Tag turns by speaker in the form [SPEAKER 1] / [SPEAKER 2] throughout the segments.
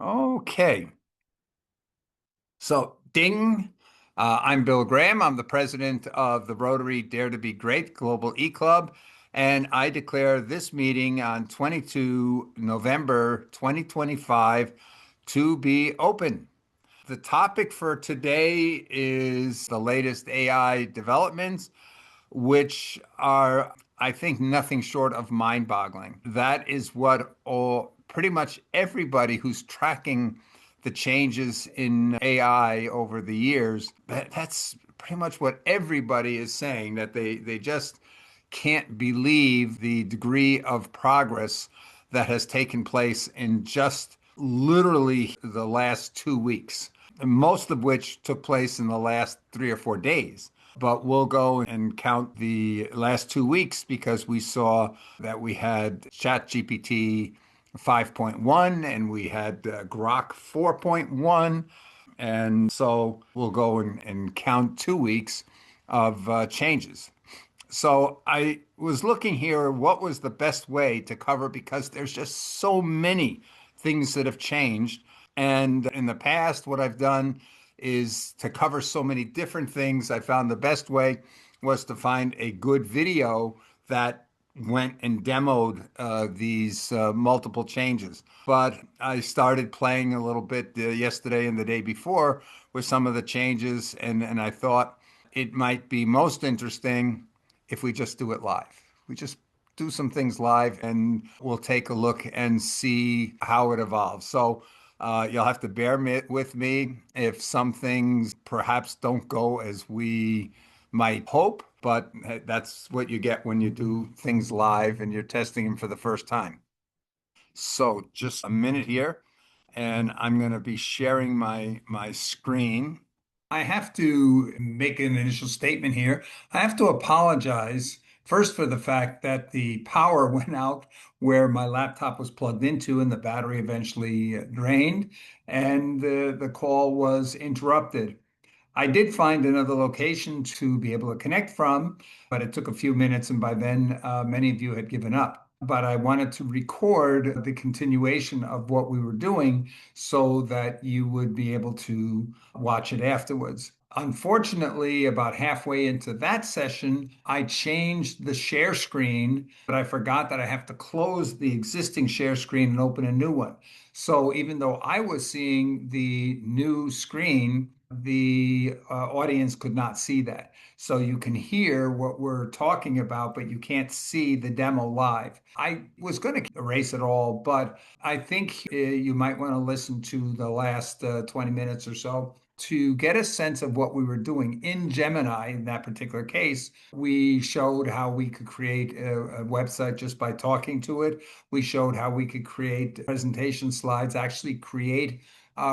[SPEAKER 1] Okay. So, ding. I'm Bill Graham. I'm the president of the Rotary Dare to Be Great Global eClub, and I declare this meeting on 22 November 2025 to be open. The topic for today is the latest AI developments, which are, I think, nothing short of mind-boggling. That is what pretty much everybody who's tracking the changes in AI over the years, that's pretty much what everybody is saying, that they just can't believe the degree of progress that has taken place in just literally the last 2 weeks, most of which took place in the last 3 or 4 days. But we'll go and count the last 2 weeks because we saw that we had ChatGPT 5.1 and we had Grok 4.1. And so we'll go and count 2 weeks of changes. So I was looking here, what was the best way to cover because there's just so many things that have changed. And in the past, what I've done is to cover so many different things. I found the best way was to find a good video that went and demoed these multiple changes. But I started playing a little bit yesterday and the day before with some of the changes, and I thought it might be most interesting if we just do it live. We just do some things live and we'll take a look and see how it evolves. So you'll have to with me if some things perhaps don't go as we might hope, but that's what you get when you do things live and you're testing them for the first time. So just a minute here, and I'm going to be sharing my screen. I have to make an initial statement here. I have to apologize first for the fact that the power went out where my laptop was plugged into and the battery eventually drained and the call was interrupted. I did find another location to be able to connect from, but it took a few minutes, and by then, many of you had given up. But I wanted to record the continuation of what we were doing so that you would be able to watch it afterwards. Unfortunately, about halfway into that session, I changed the share screen, but I forgot that I have to close the existing share screen and open a new one. So even though I was seeing the new screen, the audience could not see that. So you can hear what we're talking about, but you can't see the demo live. I was going to erase it all, but I think you might want to listen to the last 20 minutes or so to get a sense of what we were doing in Gemini. In that particular case, we showed how we could create a website just by talking to it. We showed how we could create presentation slides, actually create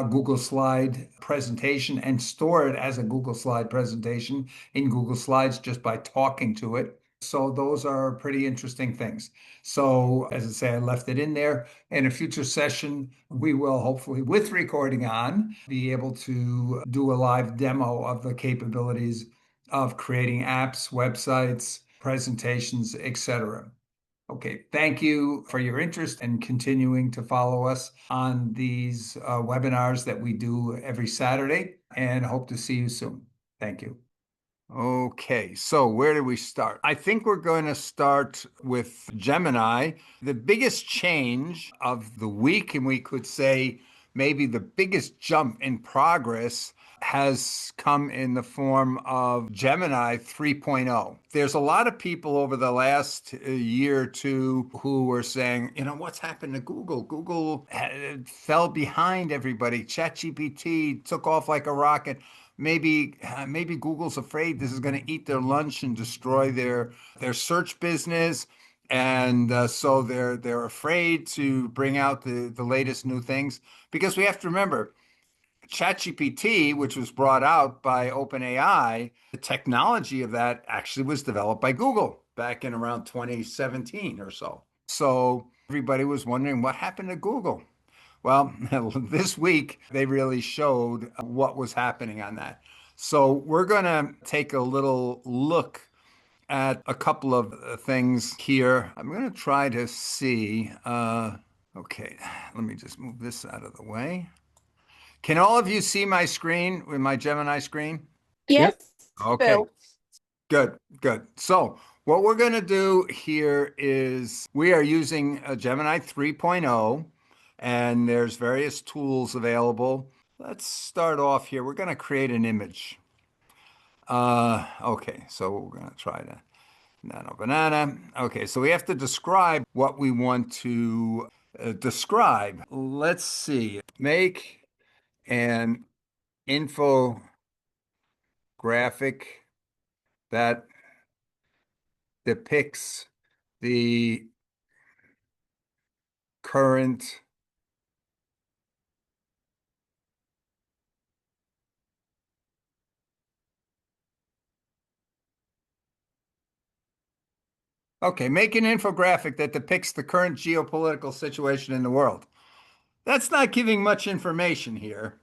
[SPEAKER 1] Google Slide presentation and store it as a Google Slide presentation in Google Slides just by talking to it. So those are pretty interesting things. So as I say, I left it in there. In a future session, we will hopefully, with recording on, be able to do a live demo of the capabilities of creating apps, websites, presentations, etc. Okay, thank you for your interest and continuing to follow us on these webinars that we do every Saturday, and hope to see you soon. Thank you. Okay, so where do we start? I think we're going to start with Gemini. The biggest change of the week, and we could say maybe the biggest jump in progress, has come in the form of Gemini 3.0. There's a lot of people over the last year or two who were saying, what's happened to Google? Google fell behind everybody. ChatGPT took off like a rocket. Maybe Google's afraid this is going to eat their lunch and destroy their search business, and so they're afraid to bring out the latest new things because we have to remember ChatGPT, which was brought out by OpenAI, the technology of that actually was developed by Google back in around 2017 or so. So everybody was wondering what happened to Google. Well, this week they really showed what was happening on that. So we're going to take a little look at a couple of things here. I'm going to try to see. Okay, let me just move this out of the way. Can all of you see my screen with my Gemini screen?
[SPEAKER 2] Yes,
[SPEAKER 3] Yep.
[SPEAKER 1] Okay,
[SPEAKER 2] Bill.
[SPEAKER 1] good, good. So what we're going to do here is we are using a Gemini 3.0, and there's various tools available. Let's start off here. We're going to create an image. Okay, so we're going to try to nano banana. Okay, so we have to describe what we want to describe. Let's see. Make an infographic that depicts the current Okay, make an infographic that depicts the current geopolitical situation in the world. That's not giving much information here.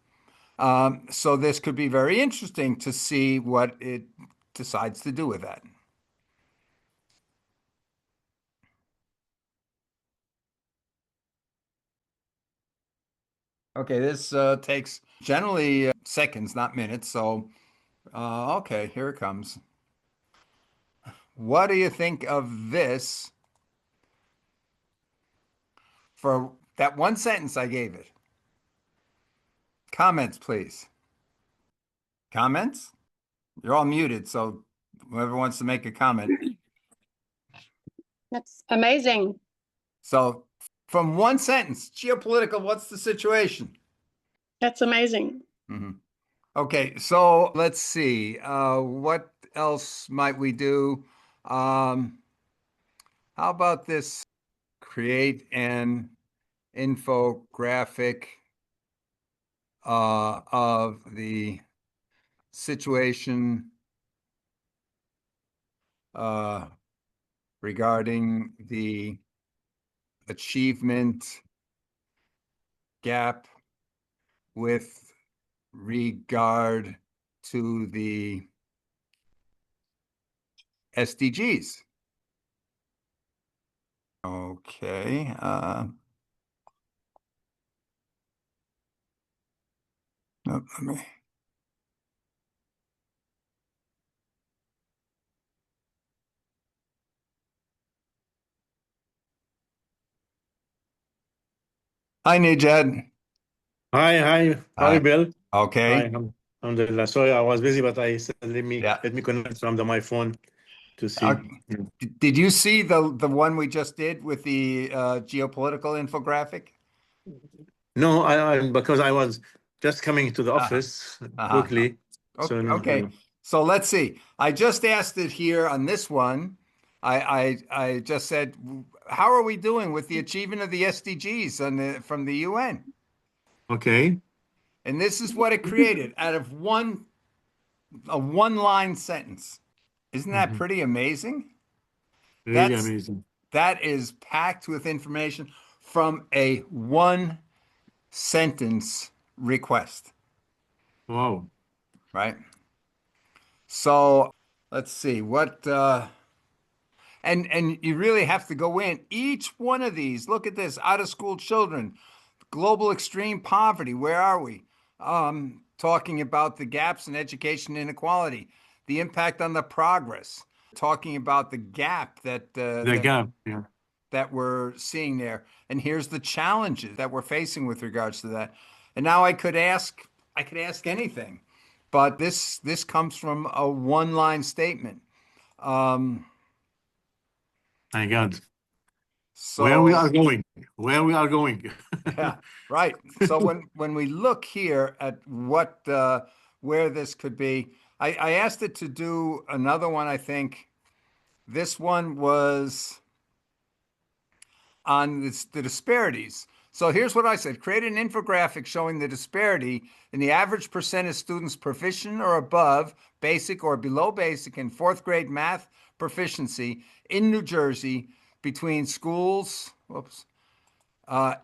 [SPEAKER 1] So this could be very interesting to see what it decides to do with that. Okay, this takes generally seconds, not minutes. So, okay, here it comes. What do you think of this for that one sentence I gave it? Comments, please. Comments? You're all muted, so whoever wants to make a comment.
[SPEAKER 2] That's amazing.
[SPEAKER 1] So, from one sentence, geopolitical, what's the situation?
[SPEAKER 2] That's amazing.
[SPEAKER 1] Mhm. Okay, so let's see. What else might we do? Um, how about this? Create an infographic of the situation uh, regarding the achievement gap with regard to the SDGs. Okay. Nope, let me. Hi, Nejad.
[SPEAKER 3] Hi. How are you,
[SPEAKER 1] Hi.
[SPEAKER 3] Bill? Hi.
[SPEAKER 1] Okay.
[SPEAKER 3] Alhamdulillah. Sorry, I was busy, but I said
[SPEAKER 1] Yeah.
[SPEAKER 3] let me connect from my phone to
[SPEAKER 1] Uh,
[SPEAKER 3] see.
[SPEAKER 1] did you see the one we just did with the geopolitical infographic?
[SPEAKER 3] No, because I was just coming to the
[SPEAKER 1] Uh-huh.
[SPEAKER 3] office
[SPEAKER 1] Uh-huh.
[SPEAKER 3] quickly. So
[SPEAKER 1] Okay.
[SPEAKER 3] no,
[SPEAKER 1] Okay. So let's see. I just asked it here on this one. I just said, how are we doing with the achievement of the SDGs from the UN?
[SPEAKER 3] Okay.
[SPEAKER 1] And this is what it created out of a one line sentence. Isn't that
[SPEAKER 3] Mhm.
[SPEAKER 1] pretty amazing?
[SPEAKER 3] Really
[SPEAKER 1] That's
[SPEAKER 3] amazing.
[SPEAKER 1] that is packed with information from a one sentence request,
[SPEAKER 3] Wow.
[SPEAKER 1] right? So let's see what and you really have to go in each one of these. Look at this: out of school children, global extreme poverty. Where are we? Talking about the gaps in education inequality, the impact on the progress. Talking about the gap
[SPEAKER 3] The gap. Yeah.
[SPEAKER 1] that we're seeing there. And here's the challenges that we're facing with regards to that. And now I could ask anything, but this comes from a one-line statement. Um,
[SPEAKER 3] My God. Where we
[SPEAKER 1] so
[SPEAKER 3] are going. Where we are going.
[SPEAKER 1] yeah, right. So when we look here at what where this could be, I asked it to do another one, I think. This one was on the disparities. So here's what I said: create an infographic showing the disparity in the average percent of students proficient or above basic or below basic in fourth grade math proficiency in New Jersey between schools. Whoops.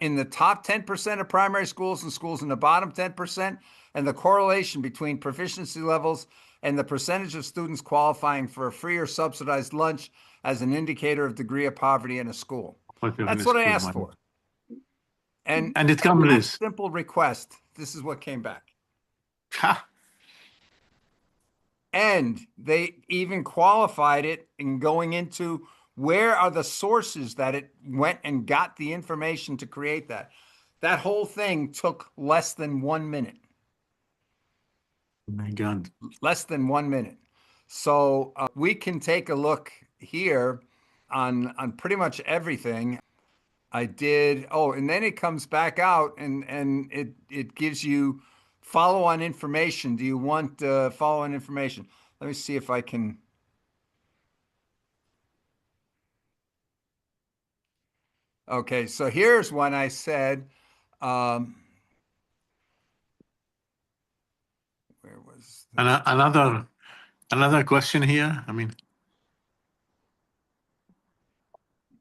[SPEAKER 1] In the top 10% of primary schools and schools in the bottom 10%, and the correlation between proficiency levels and the percentage of students qualifying for a free or subsidized lunch as an indicator of degree of poverty in a school.
[SPEAKER 3] What we in
[SPEAKER 1] That's
[SPEAKER 3] the
[SPEAKER 1] what I
[SPEAKER 3] school,
[SPEAKER 1] asked
[SPEAKER 3] man.
[SPEAKER 1] for. And
[SPEAKER 3] And it
[SPEAKER 1] at
[SPEAKER 3] comes
[SPEAKER 1] that
[SPEAKER 3] this.
[SPEAKER 1] simple request, this is what came back.
[SPEAKER 3] Ha.
[SPEAKER 1] And they even qualified it in going into where are the sources that it went and got the information to create that. That whole thing took less than 1 minute.
[SPEAKER 3] Oh my God.
[SPEAKER 1] Less than 1 minute. So we can take a look here on pretty much everything. I did. Oh, and then it comes back out and it gives you follow-on information. Do you want follow-on information? Let me see if I can. Okay, so here's one I said. Um, where was this?
[SPEAKER 3] Another question here. I mean,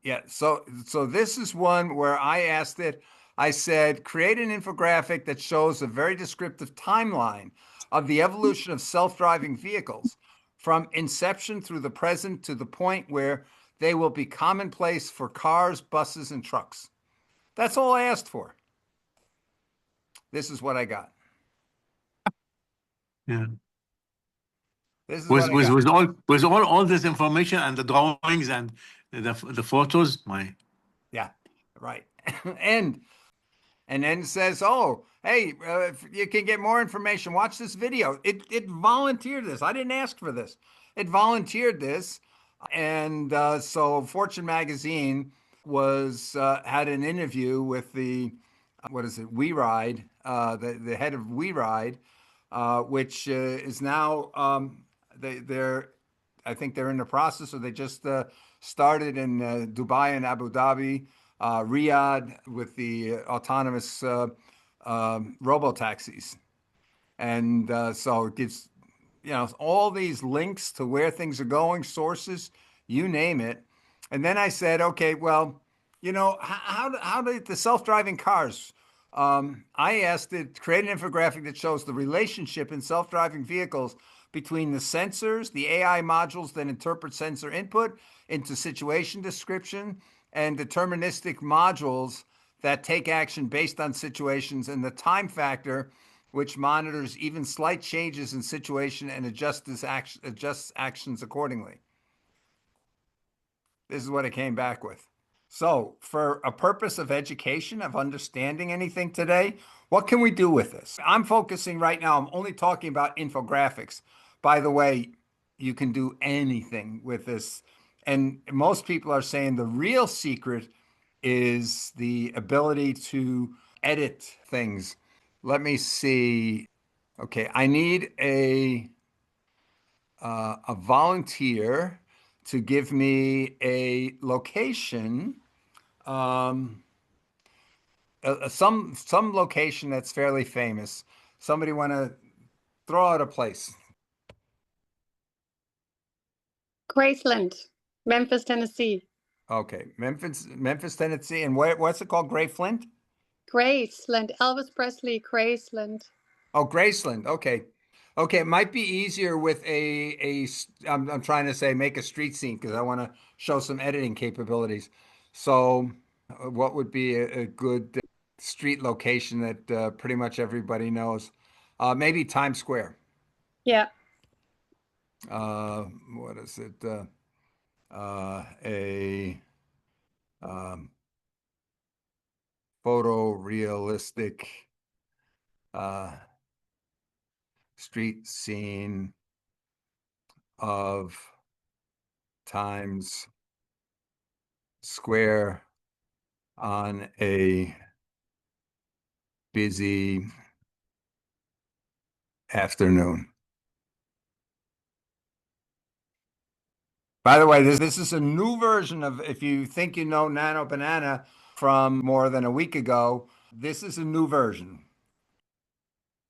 [SPEAKER 1] Yeah, so this is one where I asked it, I said, create an infographic that shows a very descriptive timeline of the evolution of self-driving vehicles from inception through the present to the point where they will be commonplace for cars, buses, and trucks. That's all I asked for. This is what I got.
[SPEAKER 3] yeah.
[SPEAKER 1] This is what
[SPEAKER 3] With
[SPEAKER 1] I got.
[SPEAKER 3] all this information and the drawings and the photos, my
[SPEAKER 1] Yeah, right. And and then says, "Oh, hey, if you can get more information, watch this video." It volunteered this. I didn't ask for this. It volunteered this, and so Fortune magazine was had an interview with the what is it, We Ride, the head of We Ride, which is now they're I think they're in the process, or they just started in Dubai and Abu Dhabi, Riyadh with the autonomous robo taxis, and so it gives all these links to where things are going, sources, you name it. And then I said, okay, well, how do the self-driving cars? I asked it to create an infographic that shows the relationship in self-driving vehicles between the sensors, the AI modules that interpret sensor input into situation description, and deterministic modules that take action based on situations, and the time factor, which monitors even slight changes in situation and adjusts actions accordingly. This is what it came back with. So, for a purpose of education, of understanding anything today, what can we do with this? I'm focusing right now, I'm only talking about infographics. By the way, you can do anything with this. And most people are saying the real secret is the ability to edit things. Let me see. Okay, I need a volunteer to give me a location, um, some location that's fairly famous. Somebody want to throw out a place?
[SPEAKER 2] Graceland, Memphis, Tennessee.
[SPEAKER 1] Okay, Memphis, Tennessee, and what's it called? Gray Flint?
[SPEAKER 2] Graceland, Elvis Presley, Graceland.
[SPEAKER 1] Oh, Graceland. Okay. Okay, it might be easier with I'm trying to say make a street scene because I want to show some editing capabilities. So, what would be a good street location that pretty much everybody knows? Maybe Times Square.
[SPEAKER 2] Yeah.
[SPEAKER 1] What is it? A um, photorealistic uh, street scene of Times Square on a busy afternoon. By the way, this is a new version of If You Think You Know Nano Banana from more than a week ago. This is a new version.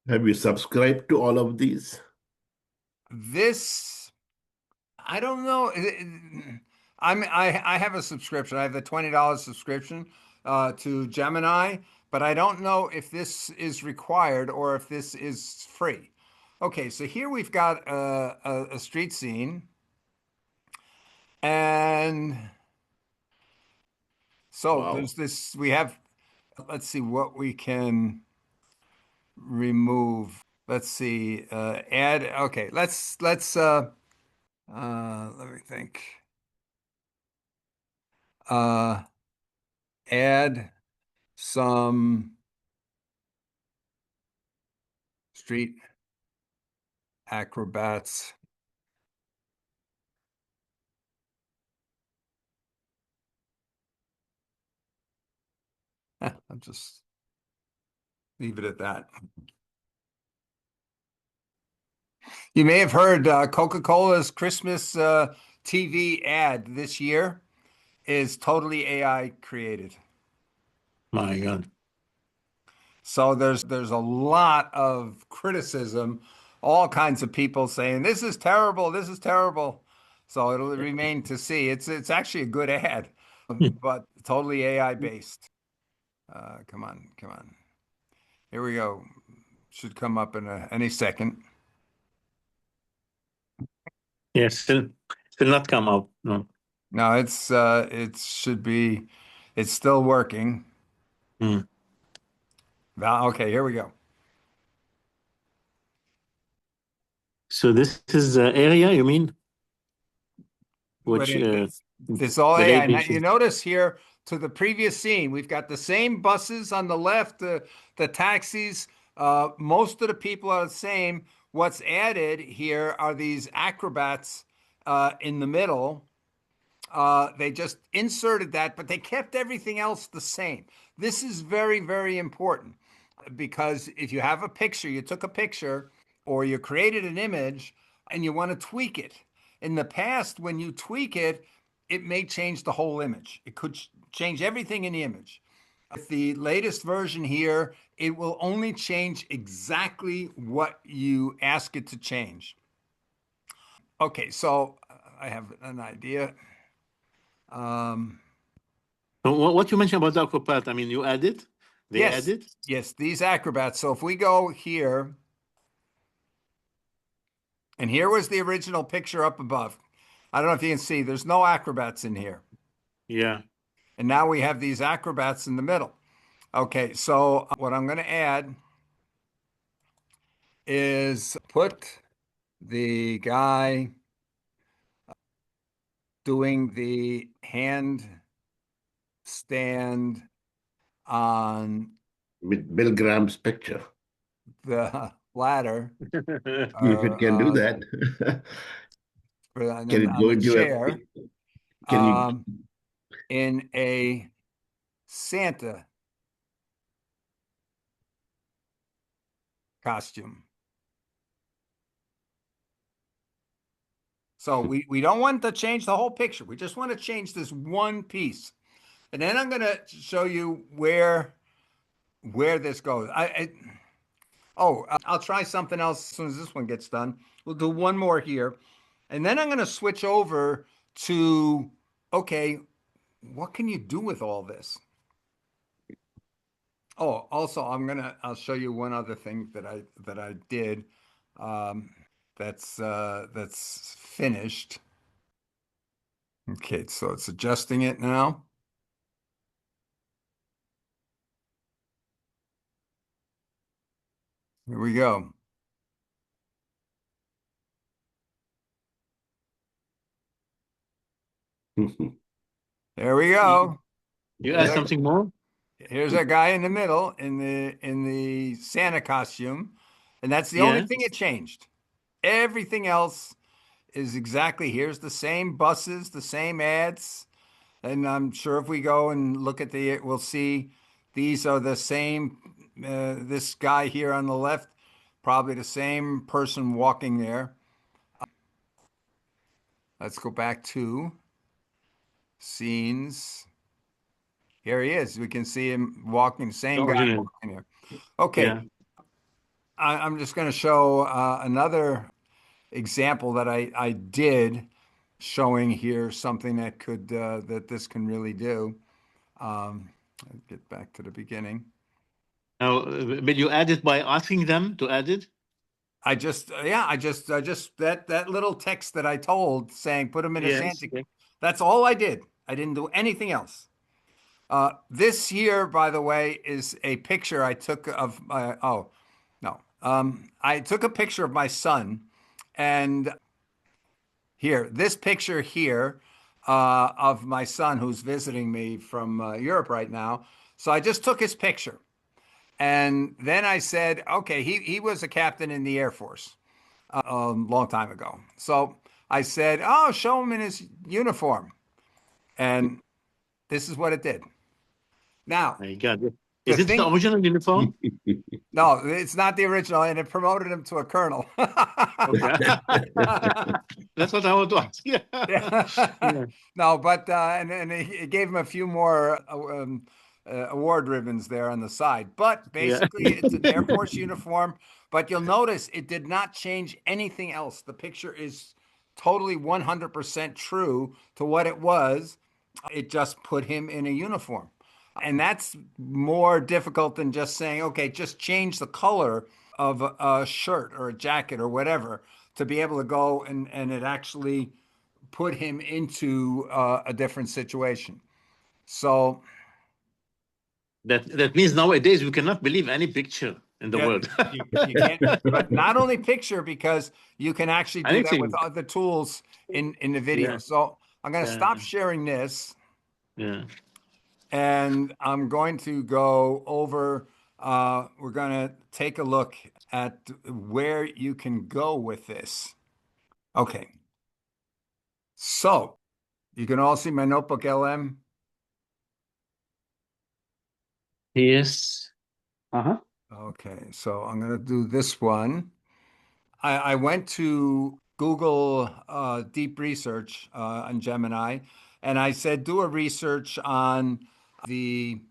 [SPEAKER 4] Have you subscribed to all of these?
[SPEAKER 1] This, I don't know. I have a subscription. I have the $20 subscription to Gemini, but I don't know if this is required or if this is free. Okay, so here we've got a street scene. And so
[SPEAKER 4] Wow.
[SPEAKER 1] there's this, we have let's see what we can remove. Let's see, add. Okay, let me think. Uh, add some street acrobats. I'll just leave it at that. You may have heard Coca-Cola's Christmas TV ad this year is totally AI created.
[SPEAKER 3] My God.
[SPEAKER 1] So there's a lot of criticism, all kinds of people saying this is terrible, this is terrible. So it'll remain to see. It's actually a good ad, but totally AI based. Come on, come on. Here we go. Should come up in any second.
[SPEAKER 3] Yes, still not come out. No.
[SPEAKER 1] No, it should be. It's still working.
[SPEAKER 3] Hmm.
[SPEAKER 1] Okay, here we go.
[SPEAKER 3] So this is the area, you mean?
[SPEAKER 1] But
[SPEAKER 3] Which
[SPEAKER 1] this all
[SPEAKER 3] the
[SPEAKER 1] AI.
[SPEAKER 3] lady
[SPEAKER 1] Now, you notice here to the previous scene, we've got the same buses on the left, the taxis. Most of the people are the same. What's added here are these acrobats in the middle. They just inserted that, but they kept everything else the same. This is very, very important because if you have a picture, you took a picture or you created an image and you want to tweak it. In the past, when you tweak it, it may change the whole image. It could change everything in the image. With the latest version here, it will only change exactly what you ask it to change. Okay, so I have an idea.
[SPEAKER 3] What you mentioned about the acrobat, I mean, you added? They
[SPEAKER 1] Yes,
[SPEAKER 3] added?
[SPEAKER 1] yes, these acrobats. So if we go here, and here was the original picture up above. I don't know if you can see, there's no acrobats in here.
[SPEAKER 3] Yeah.
[SPEAKER 1] And now we have these acrobats in the middle. Okay, so what I'm going to add is put the guy doing the handstand on
[SPEAKER 4] With Bill Graham's picture.
[SPEAKER 1] the ladder
[SPEAKER 4] If it
[SPEAKER 1] or
[SPEAKER 4] can do that, can it
[SPEAKER 1] on
[SPEAKER 4] go
[SPEAKER 1] the
[SPEAKER 4] into a,
[SPEAKER 1] chair
[SPEAKER 4] can you,
[SPEAKER 1] in a Santa costume. So we don't want to change the whole picture. We just want to change this one piece. And then I'm going to show you where this goes. I'll try something else as soon as this one gets done. We'll do one more here. And then I'm going to switch over to, okay, what can you do with all this? Oh, also I'll show you one other thing that I did. That's finished. Okay, so it's adjusting it now. Here we go. There we go.
[SPEAKER 3] You
[SPEAKER 1] Here's
[SPEAKER 3] add
[SPEAKER 1] a,
[SPEAKER 3] something more?
[SPEAKER 1] here's a guy in the middle in the Santa costume, and that's the only
[SPEAKER 3] Yeah.
[SPEAKER 1] thing it changed. Everything else is exactly here's the same buses, the same ads, and I'm sure if we go and look at we'll see these are the same. This guy here on the left, probably the same person walking there. Let's go back to scenes. Here he is. We can see him walking, same guy
[SPEAKER 3] Original.
[SPEAKER 1] walking here. Okay,
[SPEAKER 3] Yeah.
[SPEAKER 1] I'm just going to show another example that I did, showing here something that that this can really do. I'll get back to the beginning.
[SPEAKER 3] Now, but you add it by asking them to add it?
[SPEAKER 1] I just that little text that I told saying put him in a
[SPEAKER 3] Yes.
[SPEAKER 1] Santa.
[SPEAKER 3] Okay.
[SPEAKER 1] That's all I did. I didn't do anything else. This here, by the way, is a picture I took of my, oh, no. I took a picture of my son, and here, this picture here of my son who's visiting me from Europe right now. So I just took his picture. And then I said, okay, he was a captain in the Air Force a long time ago. So I said, oh, show him in his uniform. And this is what it did. Now,
[SPEAKER 3] My God.
[SPEAKER 1] the
[SPEAKER 3] Is it the
[SPEAKER 1] thing,
[SPEAKER 3] original uniform?
[SPEAKER 1] no, it's not the original, and it promoted him to a colonel.
[SPEAKER 3] Okay. That's what I want to ask. Yeah.
[SPEAKER 1] Yeah.
[SPEAKER 3] Yeah.
[SPEAKER 1] No, but and it gave him a few more award ribbons there on the side. But
[SPEAKER 3] Yeah.
[SPEAKER 1] basically, it's an Air Force uniform. But you'll notice it did not change anything else. The picture is totally 100% true to what it was. It just put him in a uniform. And that's more difficult than just saying, okay, just change the color of a shirt or a jacket or whatever to be able to go and it actually put him into a different situation. So
[SPEAKER 3] That means nowadays we cannot believe any picture in the
[SPEAKER 1] yeah,
[SPEAKER 3] world.
[SPEAKER 1] you can't, but not only picture because you can actually do that with
[SPEAKER 3] Anything.
[SPEAKER 1] other tools in the video.
[SPEAKER 3] Yeah.
[SPEAKER 1] So I'm going to
[SPEAKER 3] Yeah.
[SPEAKER 1] stop sharing this
[SPEAKER 3] Yeah.
[SPEAKER 1] and I'm going to go over. We're going to take a look at where you can go with this. Okay. So you can all see my notebook LM.
[SPEAKER 3] Yes. Uh-huh.
[SPEAKER 1] Okay, so I'm going to do this one. I went to Google Deep Research on Gemini, and I said, do a research on the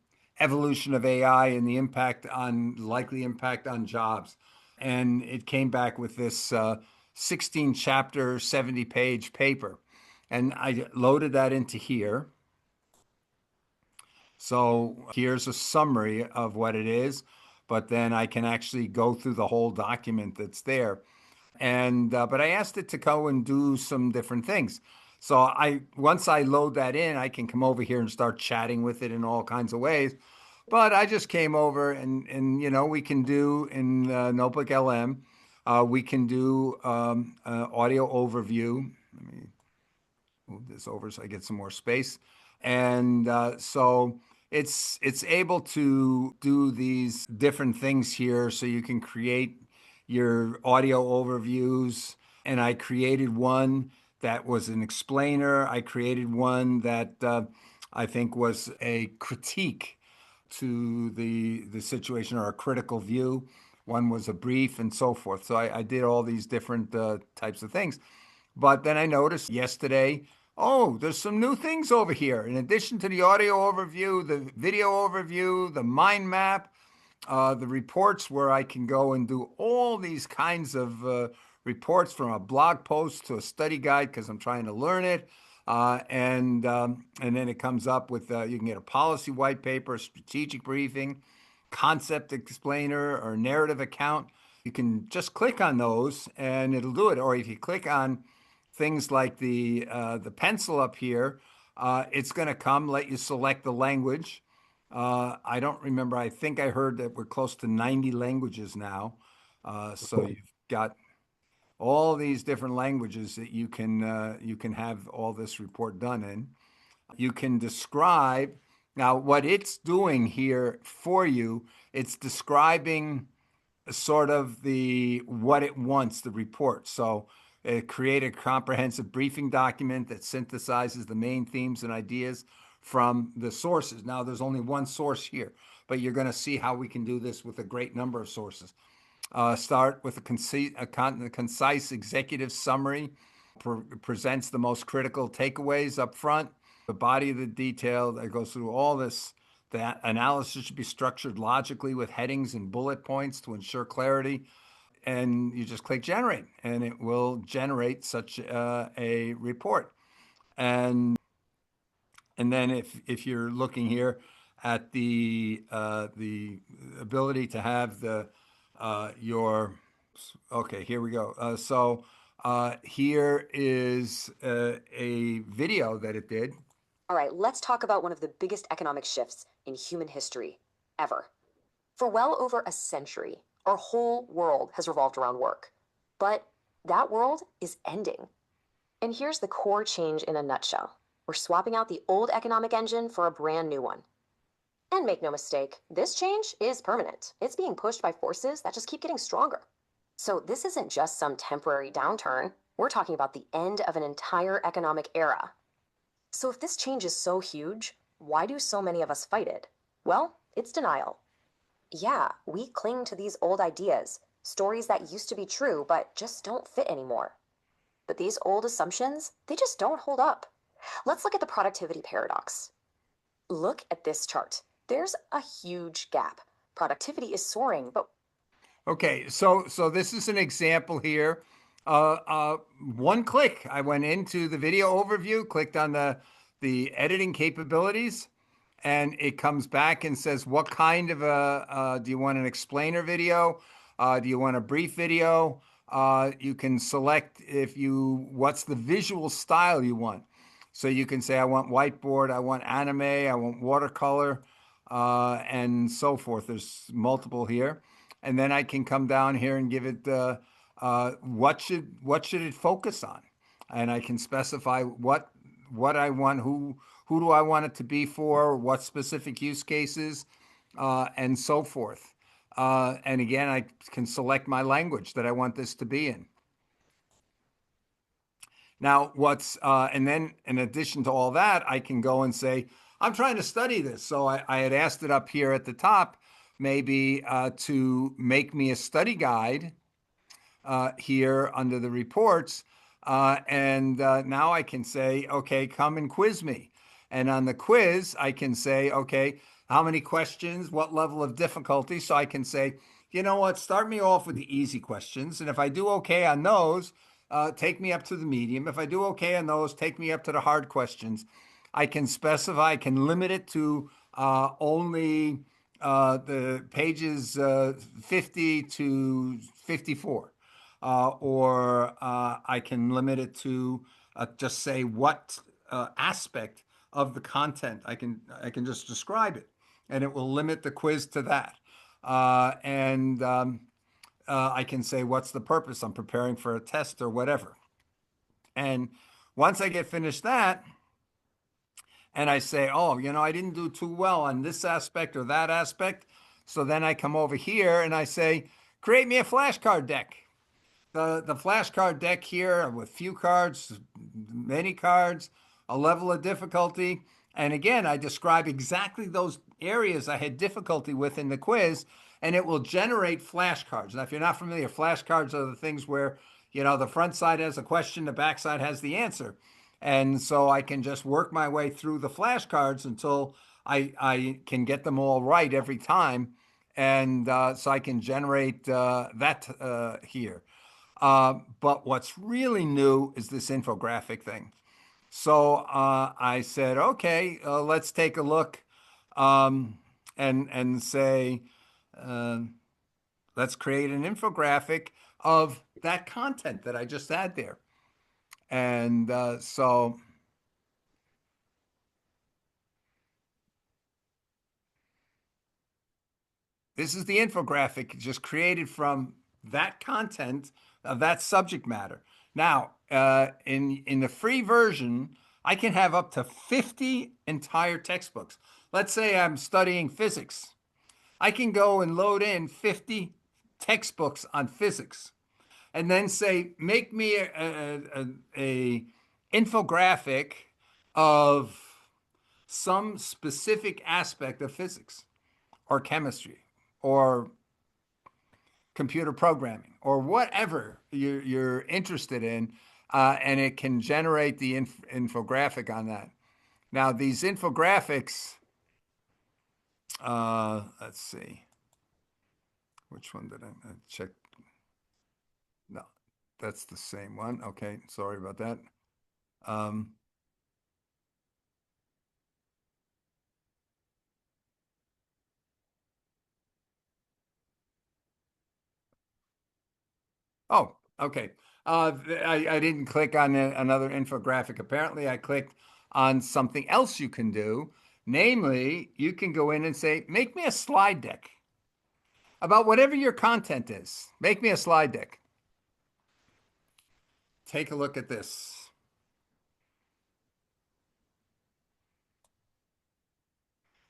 [SPEAKER 1] evolution of AI and the impact on likely impact on jobs. And it came back with this 16 chapter, 70-page paper. And I loaded that into here. So here's a summary of what it is, but then I can actually go through the whole document that's there. And but I asked it to go and do some different things. So I once I load that in, I can come over here and start chatting with it in all kinds of ways. But I just came over and you know we can do in Notebook LM, we can do audio overview. Let me move this over so I get some more space. And so it's able to do these different things here so you can create your audio overviews. And I created one that was an explainer. I created one that I think was a critique to the situation or a critical view. One was a brief and so forth. So I did all these different types of things. But then I noticed yesterday, oh, there's some new things over here. In addition to the audio overview, the video overview, the mind map, the reports where I can go and do all these kinds of reports from a blog post to a study guide because I'm trying to learn it. And then it comes up with you can get a policy white paper, a strategic briefing, concept explainer, or narrative account. You can just click on those and it'll do it. Or if you click on things like the pencil up here, it's going to come let you select the language. I don't remember. I think I heard that we're close to 90 languages now. So you've got all these different languages that you can have all this report done in. You can describe now what it's doing here for you. It's describing sort of the what it wants, the report. So create a comprehensive briefing document that synthesizes the main themes and ideas from the sources. Now, there's only one source here, but you're going to see how we can do this with a great number of sources. Start with a concise executive summary, presents the most critical takeaways up front, the body of the detail that goes through all this. That analysis should be structured logically with headings and bullet points to ensure clarity. And you just click generate, and it will generate such a report. And then if you're looking here at the ability to have the your okay, here we go. So here is a video that it did.
[SPEAKER 5] All right, let's talk about one of the biggest economic shifts in human history ever. For well over a century, our whole world has revolved around work. But that world is ending. And here's the core change in a nutshell. We're swapping out the old economic engine for a brand new one. And make no mistake, this change is permanent. It's being pushed by forces that just keep getting stronger. So this isn't just some temporary downturn. We're talking about the end of an entire economic era. So if this change is so huge, why do so many of us fight it? Well, it's denial. Yeah, we cling to these old ideas, stories that used to be true but just don't fit anymore. But these old assumptions, they just don't hold up. Let's look at the productivity paradox. Look at this chart. There's a huge gap. Productivity is soaring, but
[SPEAKER 1] Okay, so this is an example here. One click, I went into the video overview, clicked on the editing capabilities, and it comes back and says, what kind of a do you want an explainer video? Do you want a brief video? You can select what's the visual style you want. So you can say, I want whiteboard, I want anime, I want watercolor, and so forth. There's multiple here. And then I can come down here and give it what should it focus on, and I can specify what I want, who do I want it to be for, what specific use cases, and so forth. And again, I can select my language that I want this to be in. Now, and then in addition to all that, I can go and say, I'm trying to study this. So I had asked it up here at the top, maybe to make me a study guide here under the reports. And now I can say, okay, come and quiz me. And on the quiz, I can say, okay, how many questions, what level of difficulty? So I can say, you know what, start me off with the easy questions. And if I do okay on those, take me up to the medium. If I do okay on those, take me up to the hard questions. I can specify, I can limit it to only the pages 50 to 54. Or I can limit it to just say what aspect of the content I can just describe it, and it will limit the quiz to that. And I can say what's the purpose? I'm preparing for a test or whatever. And once I get finished that, and I say, oh, I didn't do too well on this aspect or that aspect. So then I come over here and I say, create me a flashcard deck. The flashcard deck here with few cards, many cards, a level of difficulty. And again, I describe exactly those areas I had difficulty with in the quiz, and it will generate flashcards. Now, if you're not familiar, flashcards are the things where, the front side has a question, the back side has the answer. And so I can just work my way through the flashcards until I can get them all right every time. And so I can generate that here. But what's really new is this infographic thing. So I said, okay, let's take a look and say, uh, let's create an infographic of that content that I just had there. And so this is the infographic just created from that content of that subject matter. Now, in the free version, I can have up to 50 entire textbooks. Let's say I'm studying physics. I can go and load in 50 textbooks on physics and then say, make me a infographic of some specific aspect of physics or chemistry or computer programming or whatever you're interested in, and it can generate the infographic on that. Now, these infographics, let's see, which one did I check? No, that's the same one. Okay, sorry about that. Um, Oh, okay. I didn't click on another infographic. Apparently, I clicked on something else you can do. Namely, you can go in and say, make me a slide deck about whatever your content is. Make me a slide deck. Take a look at this.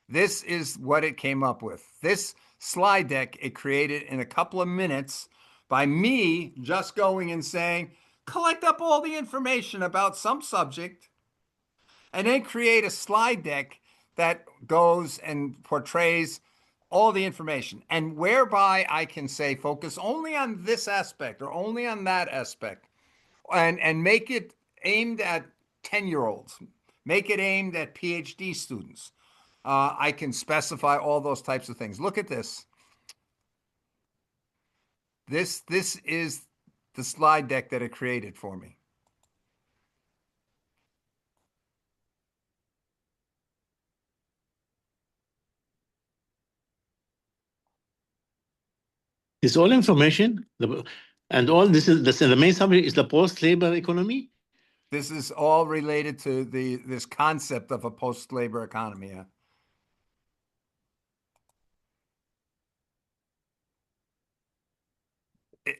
[SPEAKER 1] This is what it came up with. This slide deck, it created in a couple of minutes by me just going and saying, collect up all the information about some subject, and then create a slide deck that goes and portrays all the information, and whereby I can say, focus only on this aspect or only on that aspect, and make it aimed at 10-year-olds, make it aimed at PhD students. I can specify all those types of things. Look at this. This is the slide deck that it created for me.
[SPEAKER 3] It's all information, and all this is the main summary is the post-labor economy.
[SPEAKER 1] This is all related to this concept of a post-labor economy. Yeah.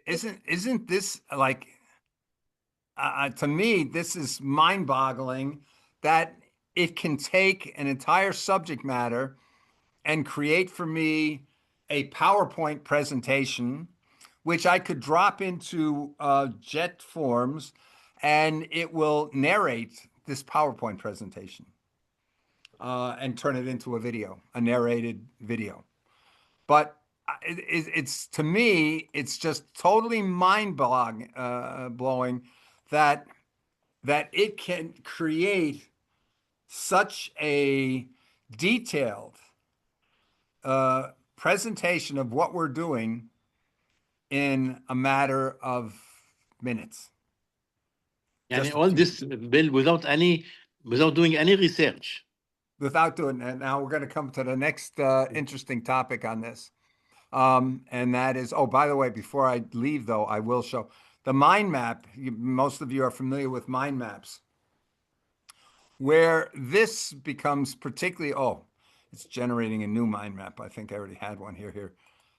[SPEAKER 1] Isn't this like, to me, this is mind-boggling that it can take an entire subject matter and create for me a PowerPoint presentation, which I could drop into jet forms, and it will narrate this PowerPoint presentation and turn it into a video, a narrated video. But it's to me, it's just totally mind-blowing that it can create such a detailed presentation of what we're doing in a matter of minutes.
[SPEAKER 3] And
[SPEAKER 1] Just
[SPEAKER 3] all this bill without doing any research.
[SPEAKER 1] without doing that. Now we're going to come to the next interesting topic on this. And that is, oh, by the way, before I leave, though, I will show the mind map. Most of you are familiar with mind maps, where this becomes particularly, oh, it's generating a new mind map. I think I already had one here.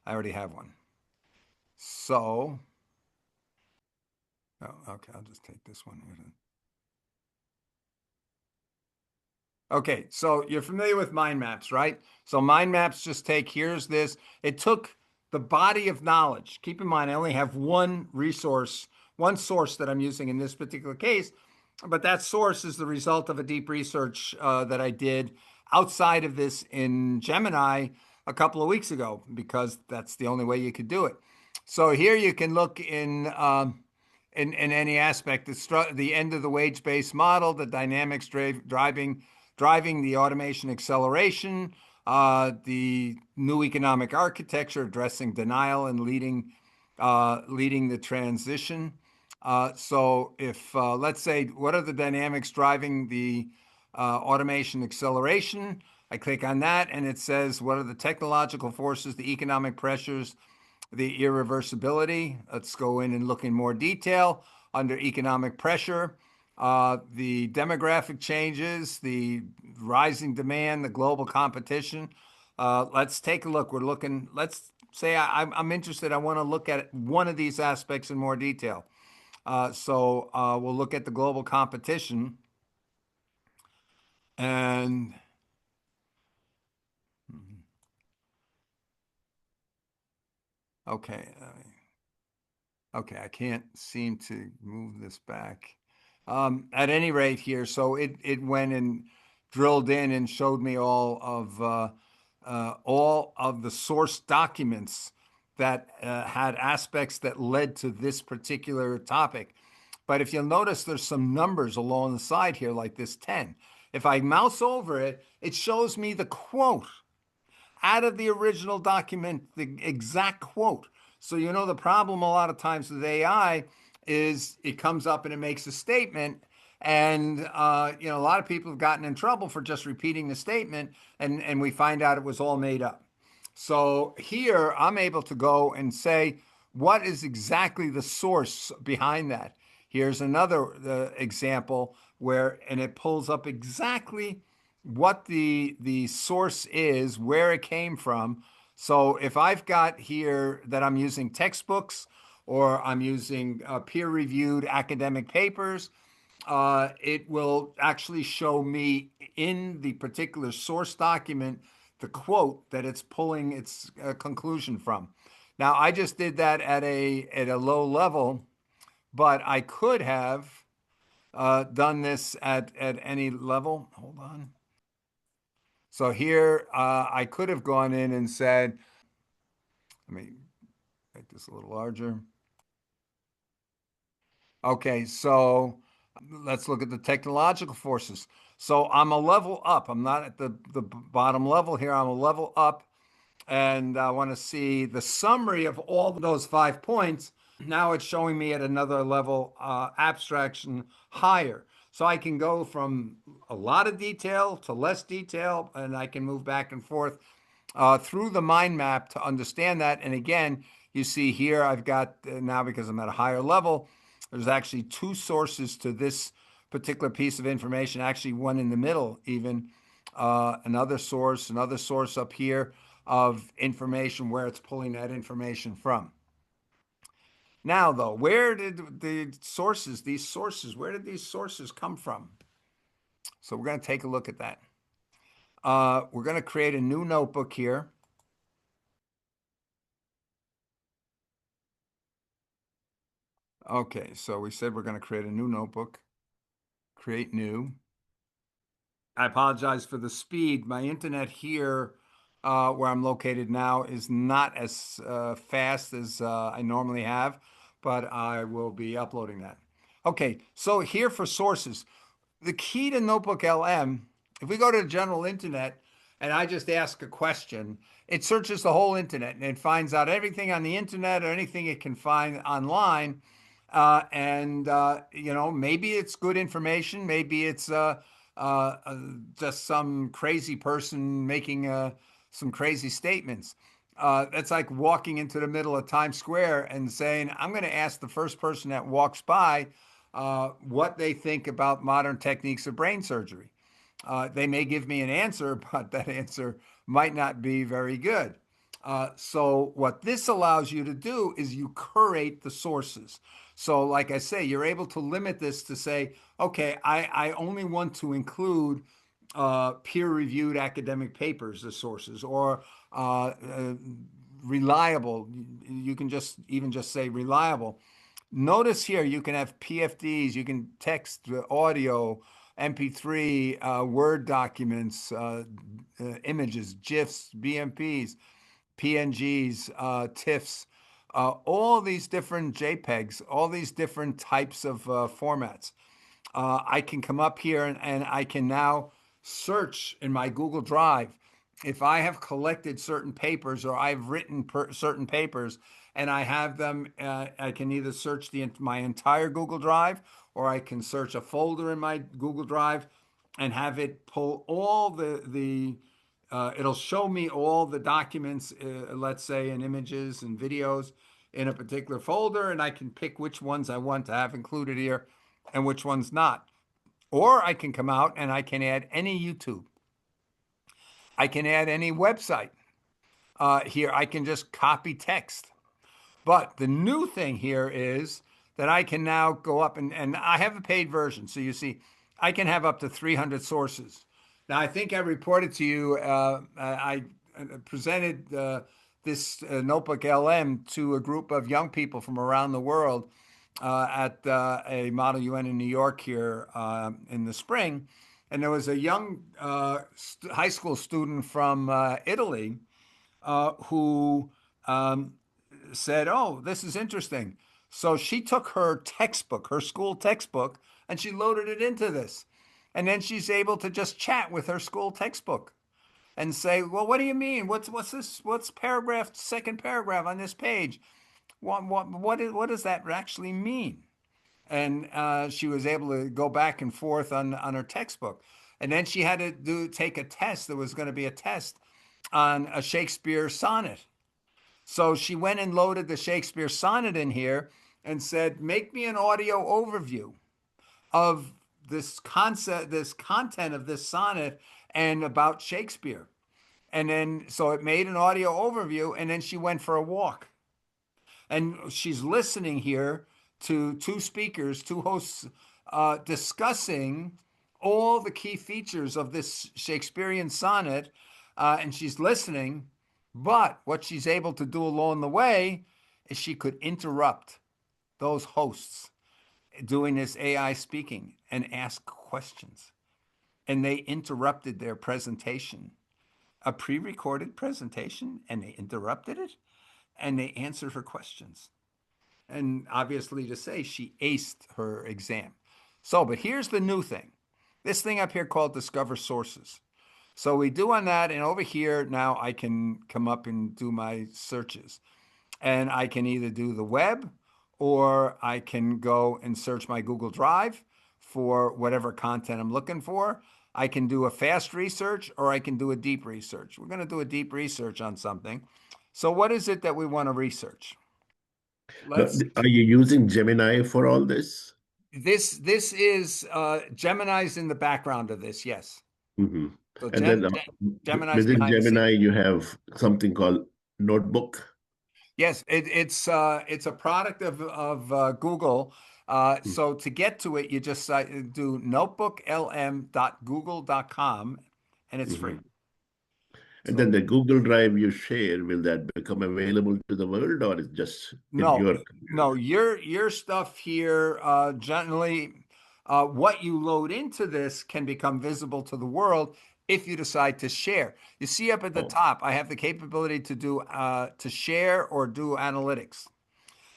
[SPEAKER 1] I already have one. So, oh, okay, I'll just take this one here. Okay, so you're familiar with mind maps, right? So mind maps just take, here's this. It took the body of knowledge. Keep in mind, I only have one resource, one source that I'm using in this particular case, but that source is the result of a deep research that I did outside of this in Gemini a couple of weeks ago, because that's the only way you could do it. So here you can look in any aspect, the end of the wage-based model, the dynamics driving the automation acceleration, the new economic architecture addressing denial and leading the transition. So if, let's say, what are the dynamics driving the automation acceleration? I click on that and it says, what are the technological forces, the economic pressures, the irreversibility? Let's go in and look in more detail under economic pressure. The demographic changes, the rising demand, the global competition. Let's take a look. We're looking, let's say I'm interested. I want to look at one of these aspects in more detail. So we'll look at the global competition. And okay. Okay, I can't seem to move this back. At any rate here, so it went and drilled in and showed me all of the source documents that had aspects that led to this particular topic. But if you'll notice, there's some numbers along the side here, like this 10. If I mouse over it, it shows me the quote out of the original document, the exact quote. So, you know, the problem a lot of times with AI is it comes up and it makes a statement. And, you know, a lot of people have gotten in trouble for just repeating the statement, and we find out it was all made up. So here I'm able to go and say, what is exactly the source behind that? Here's another example and it pulls up exactly what the source is, where it came from. So if I've got here that I'm using textbooks or I'm using peer-reviewed academic papers, it will actually show me in the particular source document the quote that it's pulling its conclusion from. Now, I just did that at a low level, but I could have done this at any level. Hold on. So here, I could have gone in and said, let me make this a little larger. Okay, so let's look at the technological forces. So I'm a level up. I'm not at the bottom level here. I'm a level up, and I want to see the summary of all those 5 points. Now it's showing me at another level, abstraction higher. So I can go from a lot of detail to less detail, and I can move back and forth through the mind map to understand that. And again, you see here, I've got now, because I'm at a higher level, there's actually two sources to this particular piece of information, actually one in the middle, even another source up here of information where it's pulling that information from. Now, though, where did these sources, where did these sources come from? So we're going to take a look at that. We're going to create a new notebook here. Okay, so we said we're going to create a new notebook. Create new. I apologize for the speed. My internet here, where I'm located now, is not as fast as I normally have, but I will be uploading that. Okay, so here for sources, the key to Notebook LM, if we go to the general internet and I just ask a question, it searches the whole internet and it finds out everything on the internet or anything it can find online. Maybe it's good information. Maybe it's just some crazy person making some crazy statements. That's like walking into the middle of Times Square and saying, I'm going to ask the first person that walks by what they think about modern techniques of brain surgery. They may give me an answer, but that answer might not be very good. So what this allows you to do is you curate the sources. So like I say, you're able to limit this to say, okay, I only want to include peer-reviewed academic papers as sources, or reliable. You can even just say reliable. Notice here you can have PFDs, you can text, audio, MP3, Word documents, images, GIFs, BMPs, PNGs, TIFFs, all these different JPEGs, all these different types of formats. I can come up here and I can now search in my Google Drive. If I have collected certain papers or I've written certain papers and I have them, I can either search my entire Google Drive, or I can search a folder in my Google Drive and have it pull all it'll show me all the documents, let's say in images and videos in a particular folder, and I can pick which ones I want to have included here and which ones not. Or I can come out and I can add any YouTube. I can add any website. Here, I can just copy text. But the new thing here is that I can now go up and I have a paid version. So you see, I can have up to 300 sources. Now, I think I reported to you, I presented this Notebook LM to a group of young people from around the world at a Model UN in New York here in the spring. And there was a young high school student from Italy who said, "Oh, this is interesting." So she took her textbook, her school textbook, and she loaded it into this. And then she's able to just chat with her school textbook and say, "Well, what do you mean? What's this? What's paragraph, second paragraph on this page? What does that actually mean?" And she was able to go back and forth on her textbook. And then she had to take a test. There was going to be a test on a Shakespeare sonnet. So she went and loaded the Shakespeare sonnet in here and said, make me an audio overview of this concept, this content of this sonnet and about Shakespeare. And then, so it made an audio overview, and then she went for a walk. And she's listening here to two speakers, two hosts, discussing all the key features of this Shakespearean sonnet. And she's listening, but what she's able to do along the way is she could interrupt those hosts doing this AI speaking and ask questions. And they interrupted their presentation, a pre-recorded presentation, and they interrupted it and they answered her questions. And obviously to say she aced her exam. So, but here's the new thing. This thing up here called Discover Sources. So we do on that, and over here now I can come up and do my searches. And I can either do the web, or I can go and search my Google Drive for whatever content I'm looking for. I can do a fast research, or I can do a deep research. We're going to do a deep research on something. So what is it that we want to research?
[SPEAKER 4] Are you using Gemini for all this?
[SPEAKER 1] This is Gemini's in the background of this, yes.
[SPEAKER 4] Mm-hmm.
[SPEAKER 1] So
[SPEAKER 4] And then
[SPEAKER 1] Gemini's
[SPEAKER 4] within
[SPEAKER 1] behind the scenes.
[SPEAKER 4] Gemini, you have something called Notebook.
[SPEAKER 1] Yes, it's a product of Google. So to get to it, you just do notebooklm.google.com, and it's free.
[SPEAKER 4] And
[SPEAKER 1] So
[SPEAKER 4] then the Google Drive you share, will that become available to the world, or is just in
[SPEAKER 1] no,
[SPEAKER 4] your
[SPEAKER 1] no, your stuff here generally, what you load into this can become visible to the world if you decide to share. You see up at the top, I have the capability to do to share or do analytics.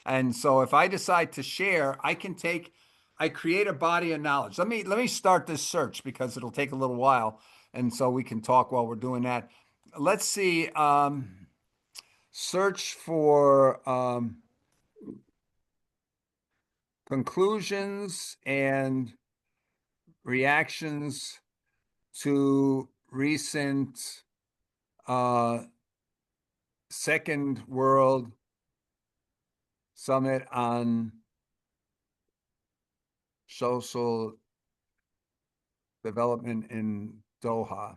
[SPEAKER 1] And so if I decide to share, I create a body of knowledge. Let me start this search because it'll take a little while. And so we can talk while we're doing that. Let's see, search for conclusions and reactions to recent Second World Summit on Social Development in Doha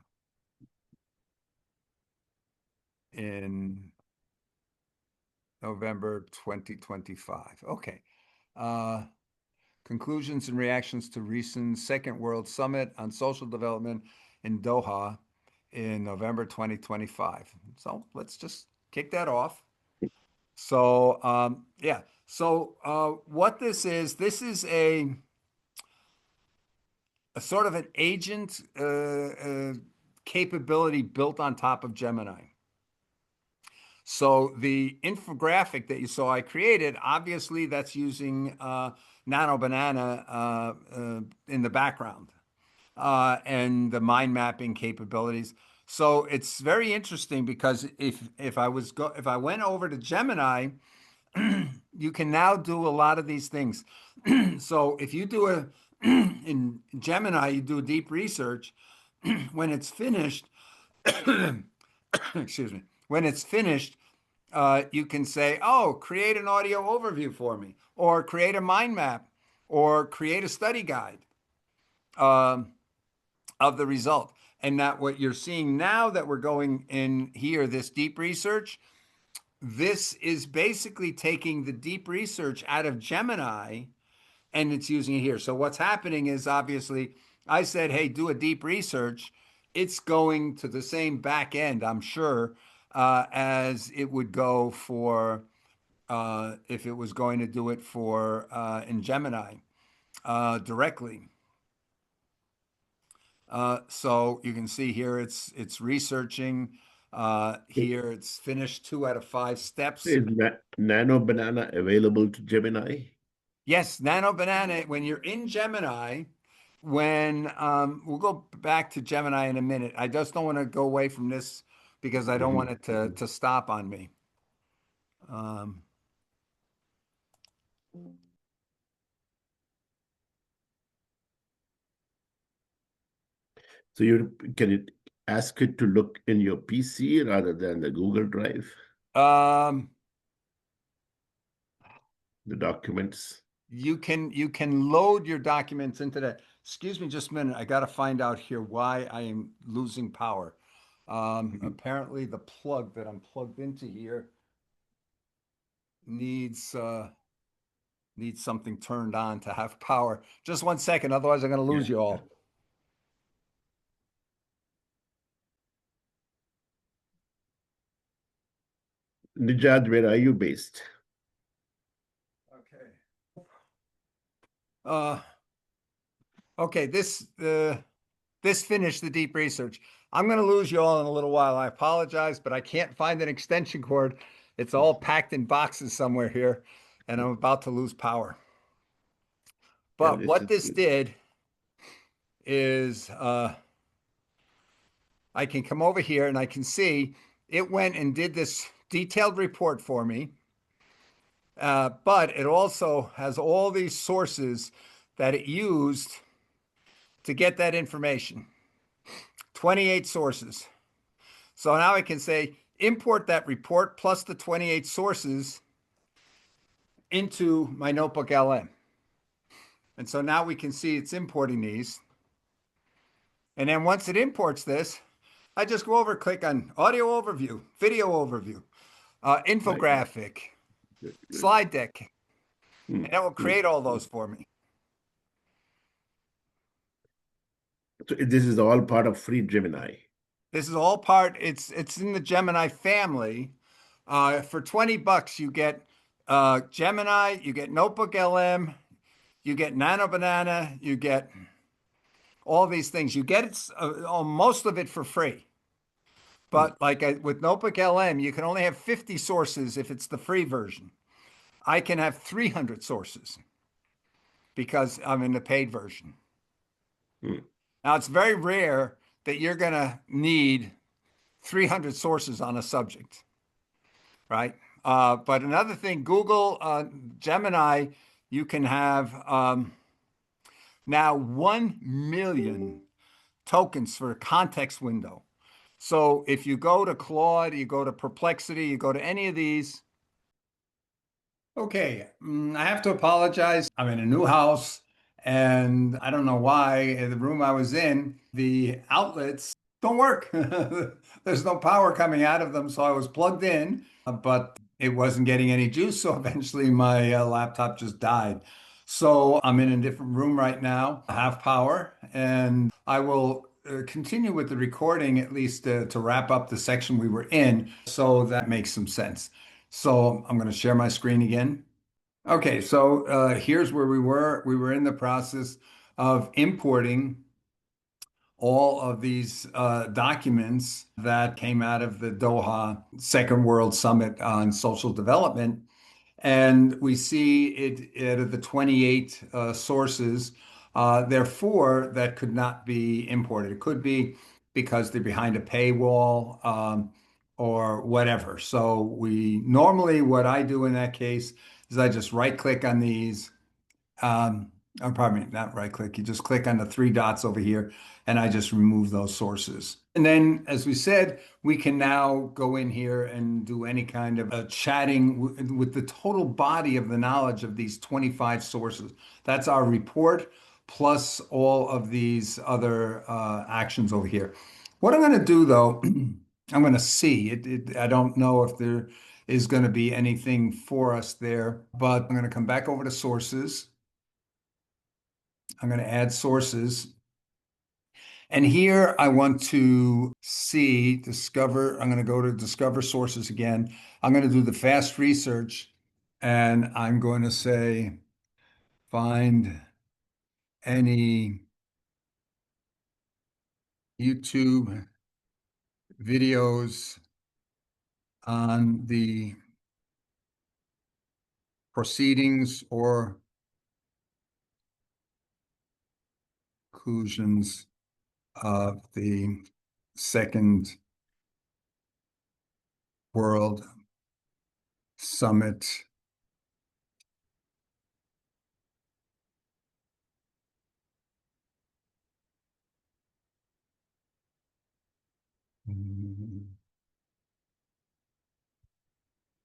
[SPEAKER 1] in November 2025. Okay. Conclusions and reactions to recent Second World Summit on Social Development in Doha in November 2025. So let's just kick that off. So yeah. So what this is a sort of an agent capability built on top of Gemini. So the infographic that you saw I created, obviously that's using Nano Banana in the background and the mind mapping capabilities. So it's very interesting because if I went over to Gemini, you can now do a lot of these things. So if you do in Gemini, you do a deep research, when it's finished, excuse me, when it's finished, you can say, oh, create an audio overview for me, or create a mind map, or create a study guide of the result. And that what you're seeing now that we're going in here, this deep research, this is basically taking the deep research out of Gemini and it's using it here. So what's happening is obviously I said, hey, do a deep research. It's going to the same back end, I'm sure, as it would go for if it was going to do it for in Gemini directly. So you can see here it's researching. Here it's finished 2 out of 5 steps.
[SPEAKER 4] Is Nano Banana available to Gemini?
[SPEAKER 1] Yes, Nano Banana, when you're in Gemini, when we'll go back to Gemini in a minute. I just don't want to go away from this because I don't want it to stop on me.
[SPEAKER 4] So can you ask it to look in your PC rather than the Google Drive, the documents?
[SPEAKER 1] You can load your documents into that. Excuse me just a minute. I got to find out here why I am losing power. Apparently the plug that I'm plugged into here needs needs something turned on to have power. Just 1 second, otherwise I'm going to lose
[SPEAKER 4] Yeah.
[SPEAKER 1] you all.
[SPEAKER 4] Nijad, where are you based?
[SPEAKER 1] Okay. Okay, this finished the deep research. I'm going to lose you all in a little while. I apologize, but I can't find an extension cord. It's all packed in boxes somewhere here, and I'm about to lose power. But what this did is I can come over here and I can see it went and did this detailed report for me. But it also has all these sources that it used to get that information. 28 sources. So now I can say import that report plus the 28 sources into my notebook LM. And so now we can see it's importing these. And then once it imports this, I just go over, click on audio overview, video overview, infographic, slide deck, and it will create all those for me.
[SPEAKER 4] So this is all part of free Gemini.
[SPEAKER 1] This is all part, it's in the Gemini family. For 20 bucks, you get Gemini, you get Notebook LM, you get Nano Banana, you get all these things. You get it, most of it for free. But like with Notebook LM, you can only have 50 sources if it's the free version. I can have 300 sources because I'm in the paid version. Now, it's very rare that you're going to need 300 sources on a subject, right? But another thing, Google Gemini, you can have now 1 million tokens for a context window. So if you go to Claude, you go to Perplexity, you go to any of these. Okay, I have to apologize. I'm in a new house and I don't know why the room I was in, the outlets don't work. There's no power coming out of them. So I was plugged in, but it wasn't getting any juice. So eventually my laptop just died. So I'm in a different room right now, I have power, and I will continue with the recording at least to wrap up the section we were in. So that makes some sense. So I'm going to share my screen again. Okay, so here's where we were. We were in the process of importing all of these documents that came out of the Doha Second World Summit on Social Development. And we see it out of the 28 sources, there are 4 that could not be imported. It could be because they're behind a paywall or whatever. So we normally, what I do in that case is I just right click on these. Or pardon me, not right click. You just click on the 3 dots over here and I just remove those sources. And then, as we said, we can now go in here and do any kind of chatting with the total body of the knowledge of these 25 sources. That's our report plus all of these other actions over here. What I'm going to do though, I'm going to see it. I don't know if there is going to be anything for us there, but I'm going to come back over to sources. I'm going to add sources. And here I want to see, discover, I'm going to go to discover sources again. I'm going to do the fast research and I'm going to say, find any YouTube videos on the proceedings or conclusions of the Second World Summit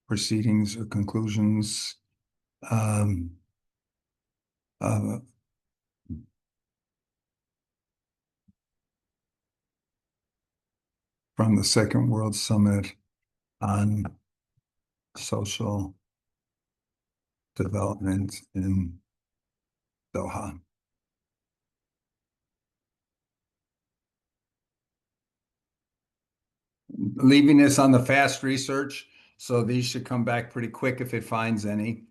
[SPEAKER 1] proceedings or conclusions uh, from the Second World Summit on Social Development in Doha. Leaving this on the fast research, so these should come back pretty quick if it finds any.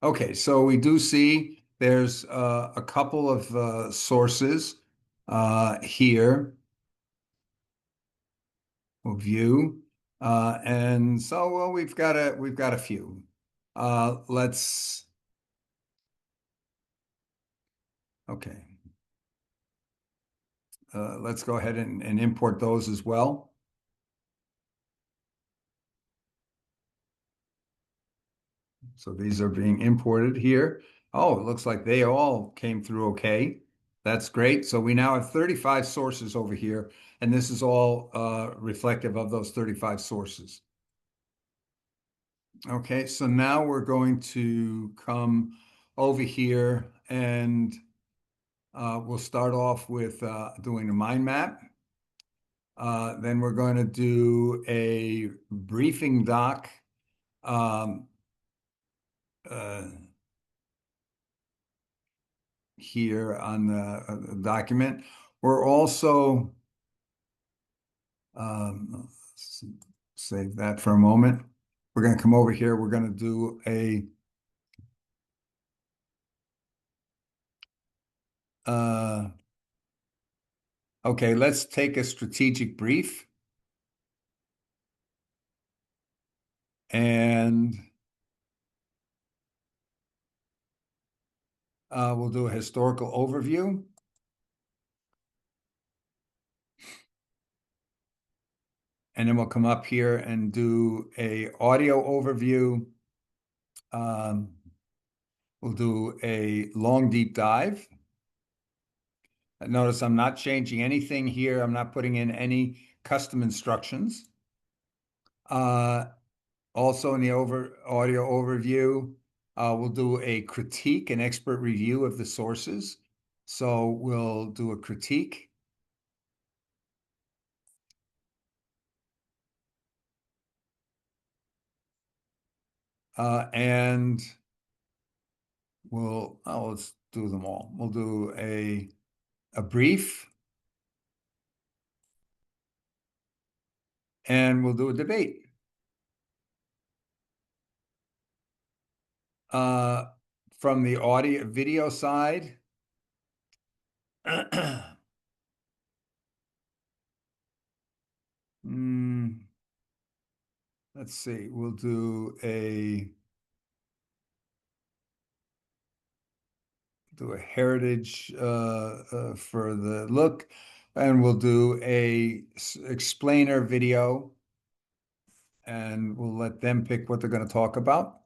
[SPEAKER 1] Okay, so we do see there's a couple of sources here. We'll view, and so well we've got a few. Let's okay. Let's go ahead and import those as well. So these are being imported here. Oh, it looks like they all came through okay. That's great. So we now have 35 sources over here, and this is all reflective of those 35 sources. Okay, so now we're going to come over here and we'll start off with doing a mind map. Then we're going to do a briefing doc. Um, uh, Here on the document. We're also save that for a moment. We're going to come over here. We're going to do a okay, let's take a strategic brief. And we'll do a historical overview. And then we'll come up here and do a audio overview. We'll do a long deep dive. Notice I'm not changing anything here. I'm not putting in any custom instructions. Also in the audio overview, we'll do a critique, an expert review of the sources. So we'll do a critique. And let's do them all. We'll do a brief, and we'll do a debate. From the audio video side, let's see, we'll do a heritage for the look, and we'll do a explainer video, and we'll let them pick what they're going to talk about.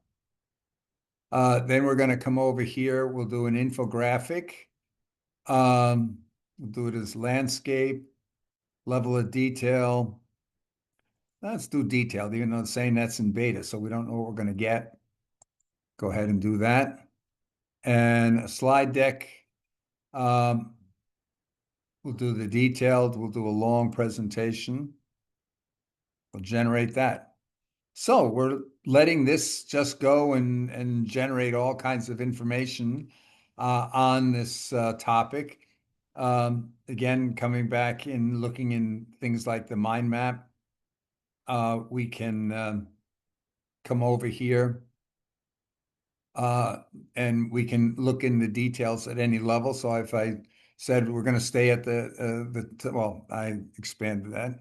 [SPEAKER 1] Then we're going to come over here. We'll do an infographic. We'll do it as landscape, level of detail. Let's do detailed, even though it's saying that's in beta, so we don't know what we're going to get. Go ahead and do that. And a slide deck. We'll do the detailed. We'll do a long presentation. We'll generate that. So we're letting this just go and generate all kinds of information on this topic. Again, coming back and looking in things like the mind map, we can come over here and we can look in the details at any level. So if I said we're going to stay at well, I expanded that.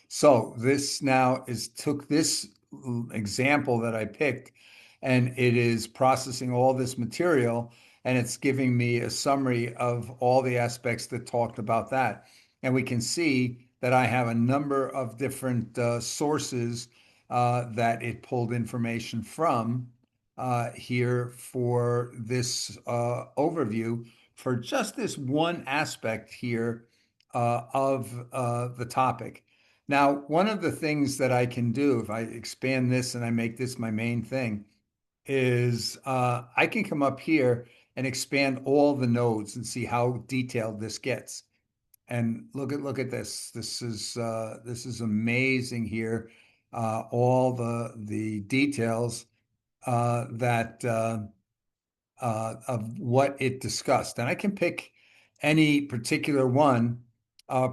[SPEAKER 1] So this now took this example that I picked, and it is processing all this material, and it's giving me a summary of all the aspects that talked about that. And we can see that I have a number of different sources that it pulled information from here for this overview for just this one aspect here of the topic. Now, one of the things that I can do if I expand this and I make this my main thing is I can come up here and expand all the nodes and see how detailed this gets. And look at this. This is amazing here. All the details that of what it discussed. And I can pick any particular one,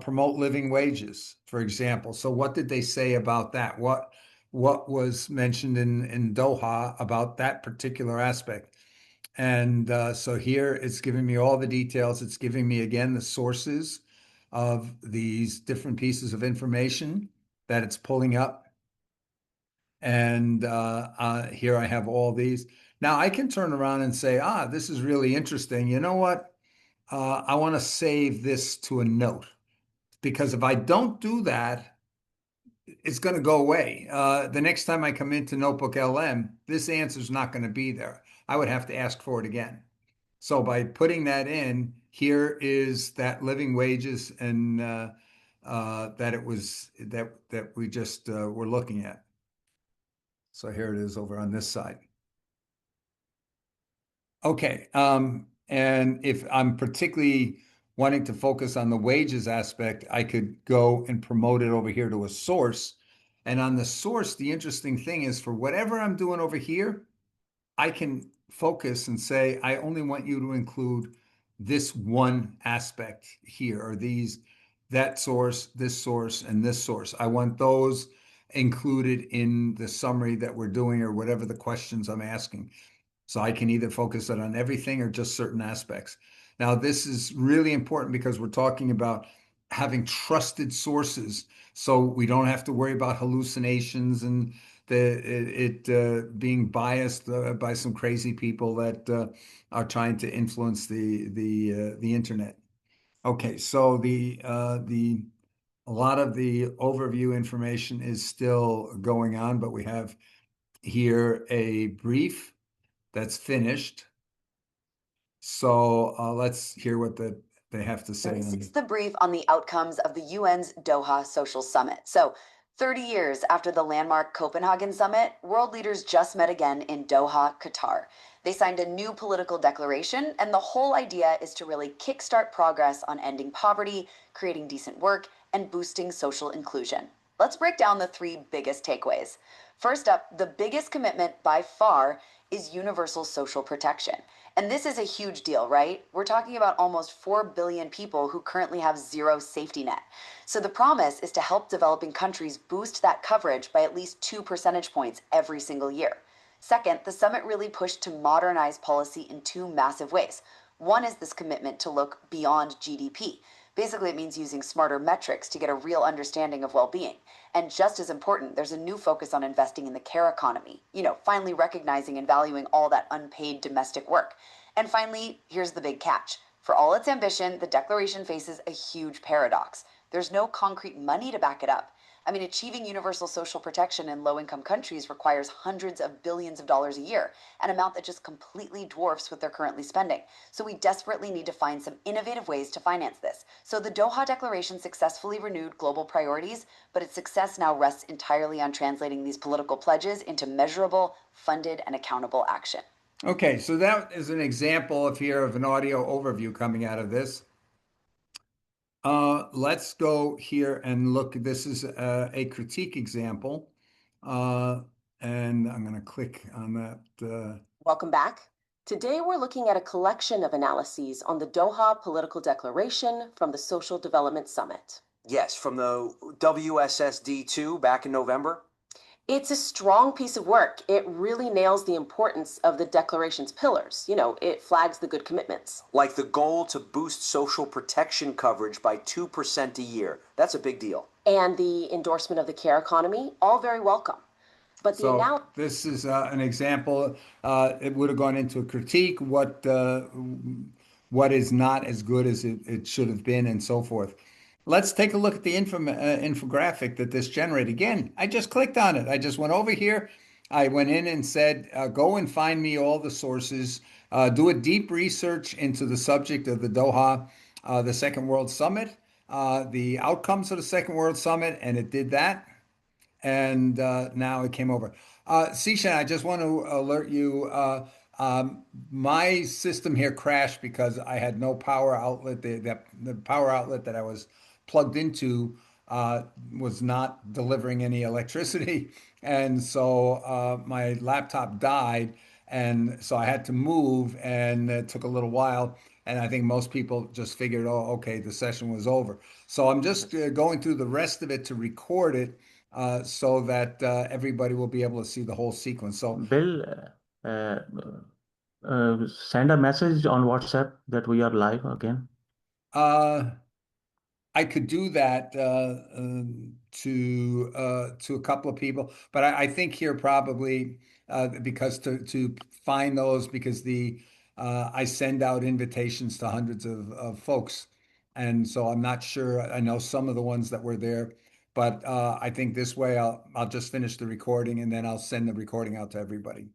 [SPEAKER 1] promote living wages, for example. So what did they say about that? What was mentioned in Doha about that particular aspect? And so here it's giving me all the details. It's giving me again the sources of these different pieces of information that it's pulling up. And here I have all these. Now I can turn around and say, this is really interesting. You know what? I want to save this to a note because if I don't do that, it's going to go away. The next time I come into Notebook LM, this answer is not going to be there. I would have to ask for it again. So by putting that in, here is that living wages and that it was that we just were looking at. So here it is over on this side. Okay, and if I'm particularly wanting to focus on the wages aspect, I could go and promote it over here to a source. And on the source, the interesting thing is for whatever I'm doing over here, I can focus and say, I only want you to include this one aspect here, or that source, this source, and this source. I want those included in the summary that we're doing or whatever the questions I'm asking. So I can either focus it on everything or just certain aspects. Now, this is really important because we're talking about having trusted sources so we don't have to worry about hallucinations and being biased by some crazy people that are trying to influence the internet. Okay, so a lot of the overview information is still going on, but we have here a brief that's finished. So let's hear what they have to say.
[SPEAKER 5] This is the brief on the outcomes of the UN's Doha Social Summit. So 30 years after the landmark Copenhagen Summit, world leaders just met again in Doha, Qatar. They signed a new political declaration, and the whole idea is to really kickstart progress on ending poverty, creating decent work, and boosting social inclusion. Let's break down the three biggest takeaways. First up, the biggest commitment by far is universal social protection. And this is a huge deal, right? We're talking about almost 4 billion people who currently have zero safety net. So the promise is to help developing countries boost that coverage by at least 2 percentage points every single year. Second, the summit really pushed to modernize policy in two massive ways. One is this commitment to look beyond GDP. Basically, it means using smarter metrics to get a real understanding of well-being. And just as important, there's a new focus on investing in the care economy, finally recognizing and valuing all that unpaid domestic work. And finally, here's the big catch. For all its ambition, the declaration faces a huge paradox. There's no concrete money to back it up. I mean, achieving universal social protection in low-income countries requires hundreds of billions of dollars a year, an amount that just completely dwarfs what they're currently spending. So we desperately need to find some innovative ways to finance this. So the Doha Declaration successfully renewed global priorities, but its success now rests entirely on translating these political pledges into measurable, funded, and accountable action.
[SPEAKER 1] Okay, so that is an example of an audio overview coming out of this. Let's go here and look. This is a critique example. And I'm going to click on that.
[SPEAKER 6] Welcome back. Today we're looking at a collection of analyses on the Doha Political Declaration from the Social Development Summit.
[SPEAKER 7] Yes, from the WSSD2 back in November.
[SPEAKER 6] It's a strong piece of work. It really nails the importance of the declaration's pillars. It flags the good commitments.
[SPEAKER 7] Like the goal to boost social protection coverage by 2% a year. That's a big deal.
[SPEAKER 6] And the endorsement of the care economy, all very welcome. But
[SPEAKER 1] this is an example. It would have gone into a critique, what is not as good as it should have been, and so forth. Let's take a look at the infographic that this generated. Again, I just clicked on it. I just went over here. I went in and said, go and find me all the sources. Do a deep research into the subject of the Doha, the Second World Summit, the outcomes of the Second World Summit, and it did that. and now it came over. Sishan, I just want to alert you. My system here crashed because I had no power outlet. The power outlet that I was plugged into was not delivering any electricity, and so my laptop died, and so I had to move, and it took a little while. And I think most people just figured, oh, okay, the session was over. So I'm just going through the rest of it to record it so that everybody will be able to see the whole sequence. So,
[SPEAKER 8] Bill, send a message on WhatsApp that we are live again.
[SPEAKER 1] uh, I could do that to a couple of people, but I think here probably because to find those because the I send out invitations to hundreds of folks, and so I'm not sure. I know some of the ones that were there, but I think this way I'll just finish the recording and then I'll send the recording out to everybody.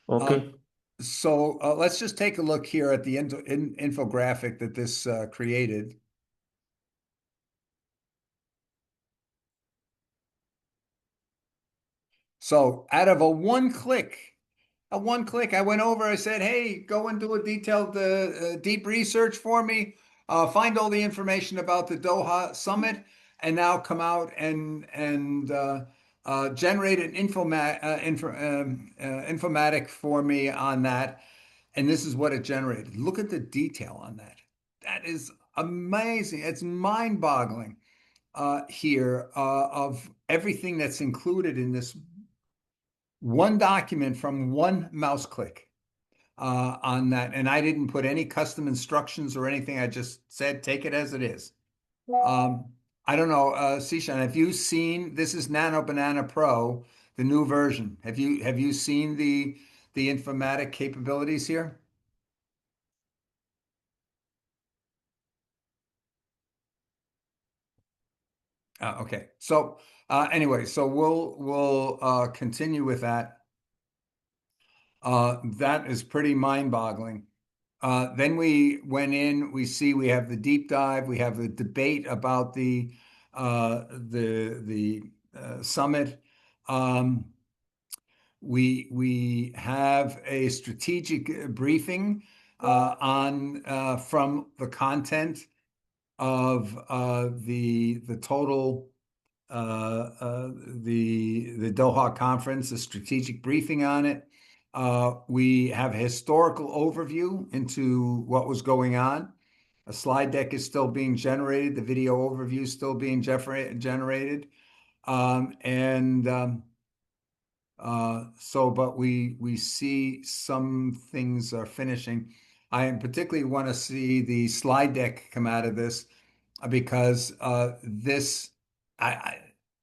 [SPEAKER 8] Okay.
[SPEAKER 1] So let's just take a look here at the infographic that this created. So out of a one click, I went over, I said, hey, go and do a detailed, deep research for me, find all the information about the Doha summit, and now come out and generate an informatic for me on that. And this is what it generated. Look at the detail on that. That is amazing. It's mind-boggling here of everything that's included in this one document from one mouse click on that. And I didn't put any custom instructions or anything. I just said, take it as it is. I don't know, Sishan, have you seen, this is Nano Banana Pro, the new version. Have you seen the informatic capabilities here? Okay. So anyway, so we'll continue with that. That is pretty mind-boggling. Then we went in, we see we have the deep dive, we have the debate about the summit. We have a strategic briefing on from the content of the total the Doha conference, a strategic briefing on it. We have a historical overview into what was going on. A slide deck is still being generated. The video overview is still being generated. But we see some things are finishing. I particularly want to see the slide deck come out of this because this I,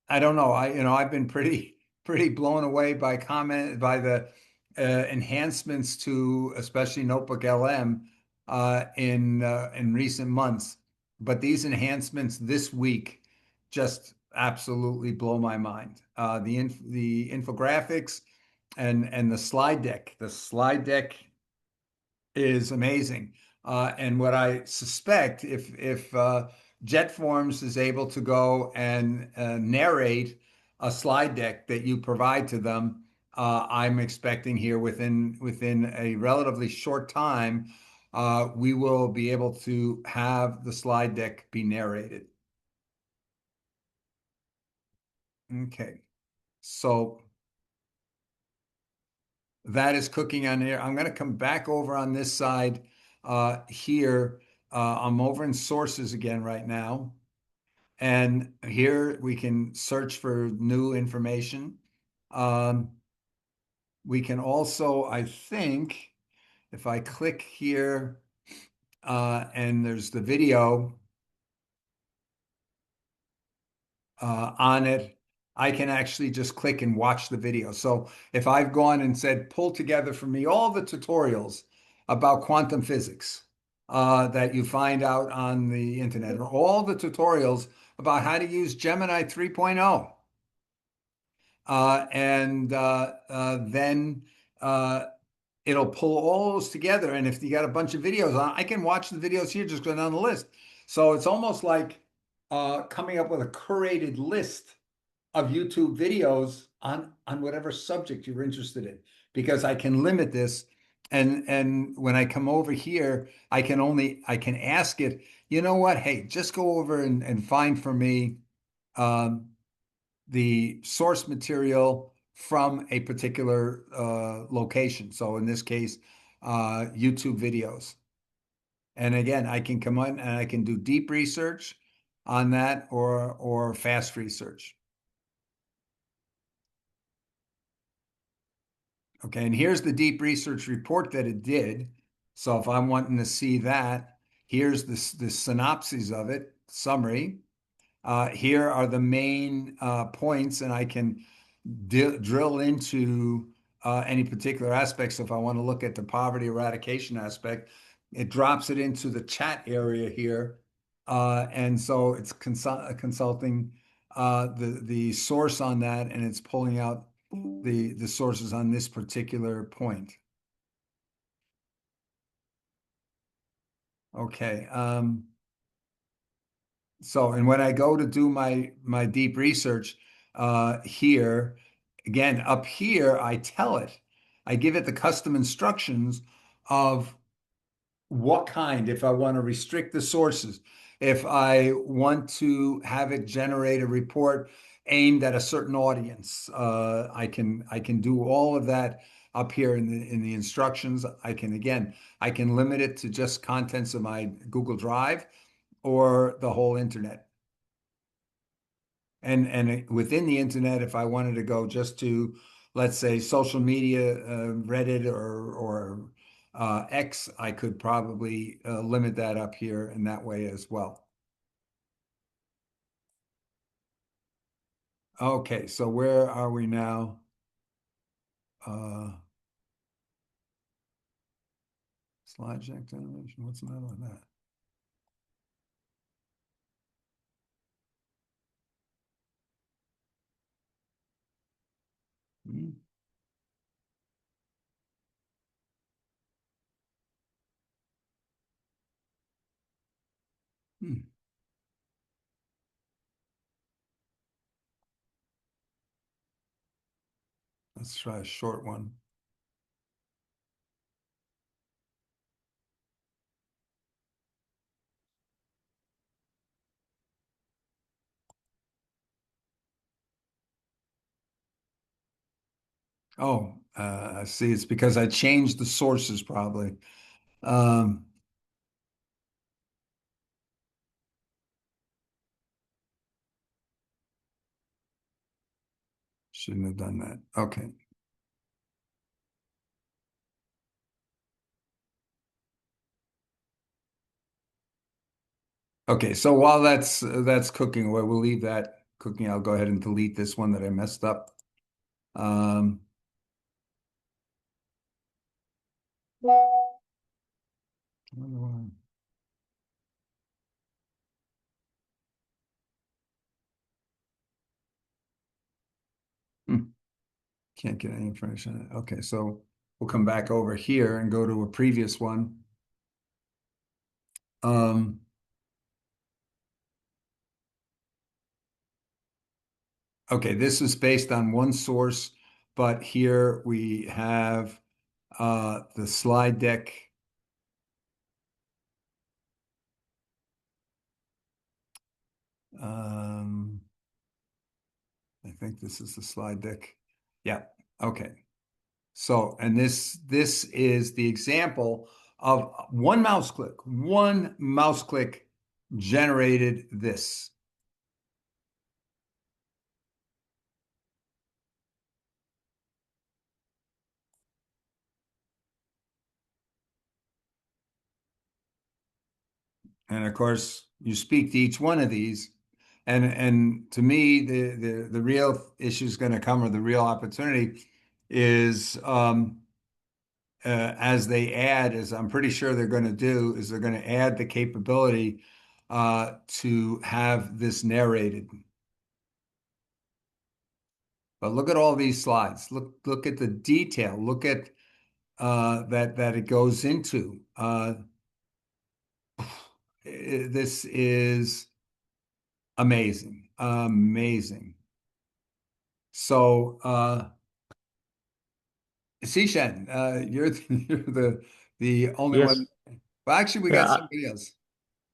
[SPEAKER 1] I don't know. I've been pretty blown away by the enhancements to especially Notebook LM in recent months. But these enhancements this week just absolutely blow my mind. The infographics and the slide deck. The slide deck is amazing. And what I suspect, if JetForms is able to go and narrate a slide deck that you provide to them, I'm expecting here within a relatively short time, we will be able to have the slide deck be narrated. Okay, so that is cooking on here. I'm going to come back over on this side here. I'm over in sources again right now. And here we can search for new information. We can also, I think, if I click here and there's the video on it, I can actually just click and watch the video. So if I've gone and said, pull together for me all the tutorials about quantum physics that you find out on the internet, or all the tutorials about how to use Gemini 3.0, then it'll pull all those together. And if you got a bunch of videos on, I can watch the videos here, just go down the list. So it's almost like coming up with a curated list of YouTube videos on whatever subject you're interested in, because I can limit this. And when I come over here, I can ask it, you know what? Hey, just go over and find for me um, the source material from a particular location. So in this case, YouTube videos. And again, I can come on and I can do deep research on that or fast research. Okay, and here's the deep research report that it did. So if I'm wanting to see that, here's the synopsis of it, summary. Here are the main points, and I can drill into any particular aspects. If I want to look at the poverty eradication aspect, it drops it into the chat area here. And so it's consulting the source on that, and it's pulling out the sources on this particular point. Okay. So, and when I go to do my deep research here, again, up here, I tell it, I give it the custom instructions of what kind, if I want to restrict the sources, if I want to have it generate a report aimed at a certain audience, I can do all of that up here in the instructions. I can limit it to just contents of my Google Drive or the whole internet. And within the internet, if I wanted to go just to, let's say, social media, Reddit or X, I could probably limit that up here in that way as well. Okay, so where are we now? Slide check animation. What's the matter with that? Hmm. Hmm. Let's try a short one. Oh, I see. It's because I changed the sources probably. Um, shouldn't have done that. Okay. Okay, so while that's cooking away, we'll leave that cooking. I'll go ahead and delete this one that I messed up. Um, hmm, can't get any information. Okay, so we'll come back over here and go to a previous one. Um, okay, this is based on one source, but here we have the slide deck. Um, I think this is the slide deck. Yeah, okay. So, and this is the example of one mouse click generated this. And of course, you speak to each one of these, and to me, the real issue is going to come, or the real opportunity is as they add, as I'm pretty sure they're going to do, is they're going to add the capability to have this narrated. But look at all these slides. Look at the detail. Look at that it goes into. This is Amazing. Amazing. So, Sishan, you're you're the only one.
[SPEAKER 8] Yes.
[SPEAKER 1] Well, actually, we got
[SPEAKER 8] Yeah,
[SPEAKER 1] somebody else.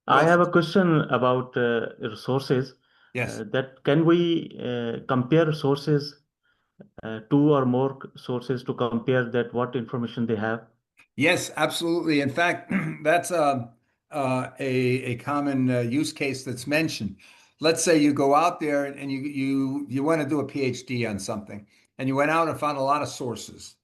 [SPEAKER 1] Who
[SPEAKER 8] I
[SPEAKER 1] else?
[SPEAKER 8] have a question about resources.
[SPEAKER 1] Yes.
[SPEAKER 8] That can we compare sources, two or more sources to compare that what information they have?
[SPEAKER 1] Yes, absolutely. In fact, that's a common use case that's mentioned. Let's say you go out there and you want to do a PhD on something, and you went out and found a lot of sources,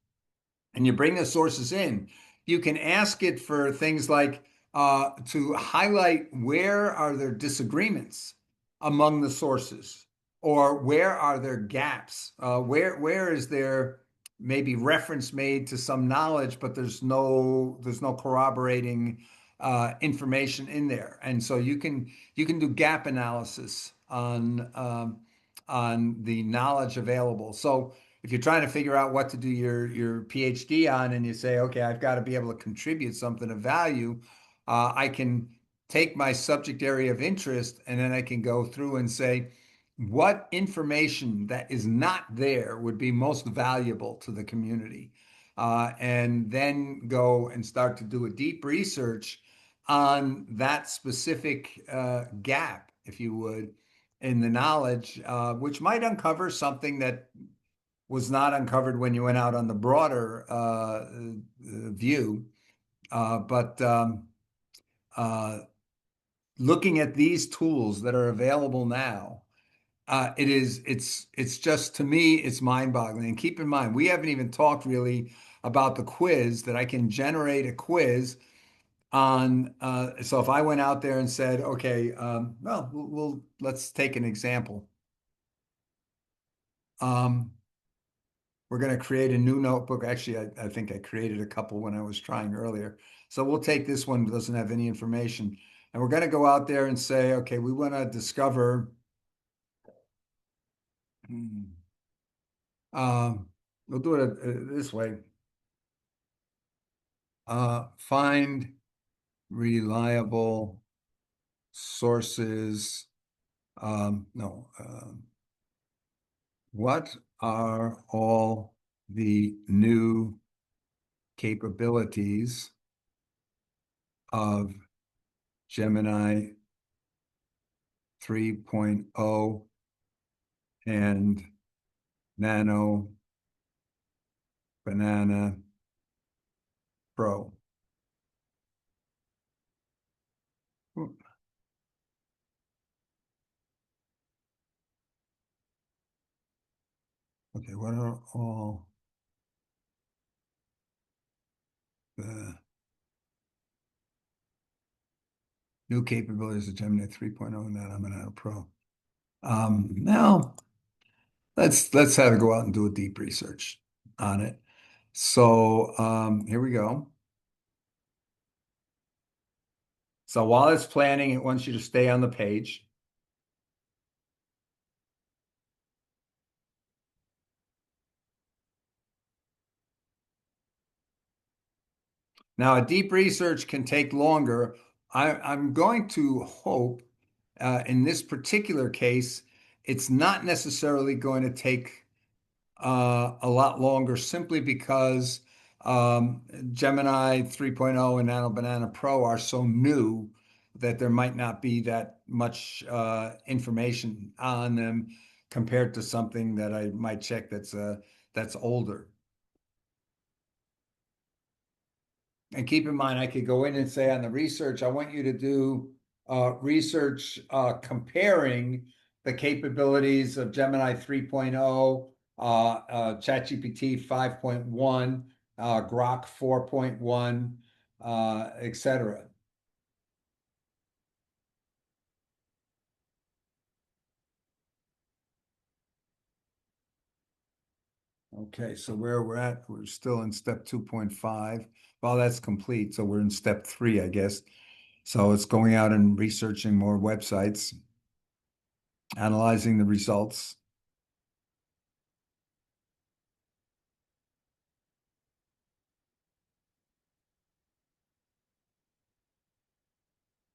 [SPEAKER 1] and you bring the sources in. You can ask it for things like to highlight where are there disagreements among the sources, or where are there gaps? Where is there maybe reference made to some knowledge, but there's no corroborating information in there, and so you can do gap analysis on the knowledge available. So if you're trying to figure out what to do your PhD on, and you say, okay, I've got to be able to contribute something of value, I can take my subject area of interest, and then I can go through and say, what information that is not there would be most valuable to the community? And then go and start to do a deep research on that specific gap, if you would, in the knowledge, which might uncover something that was not uncovered when you went out on the broader view. But uh, looking at these tools that are available now, it's just, to me, it's mind-boggling. And keep in mind, we haven't even talked really about the quiz that I can generate a quiz on. So if I went out there and said, okay, well, let's take an example. Um, We're going to create a new notebook. Actually, I think I created a couple when I was trying earlier. So we'll take this one that doesn't have any information. And we're going to go out there and say, okay, we want to discover, hmm, we'll do it this way. Find reliable sources. No. What are all the new capabilities of Gemini 3.0 and Nano Banana Pro? Okay, what are all the new capabilities of Gemini 3.0 and Nano Banana Pro? Now let's have to go out and do a deep research on it. So here we go. So while it's planning, it wants you to stay on the page. Now, a deep research can take longer. I'm going to hope in this particular case, it's not necessarily going to take a lot longer, simply because Gemini 3.0 and Nano Banana Pro are so new that there might not be that much information on them compared to something that I might check that's older. And keep in mind, I could go in and say on the research, I want you to do research comparing the capabilities of Gemini 3.0, ChatGPT 5.1, Grok 4.1, etc. Okay, so where we're at, we're still in step 2.5. Well, that's complete. So we're in step 3, I guess. So it's going out and researching more websites, analyzing the results.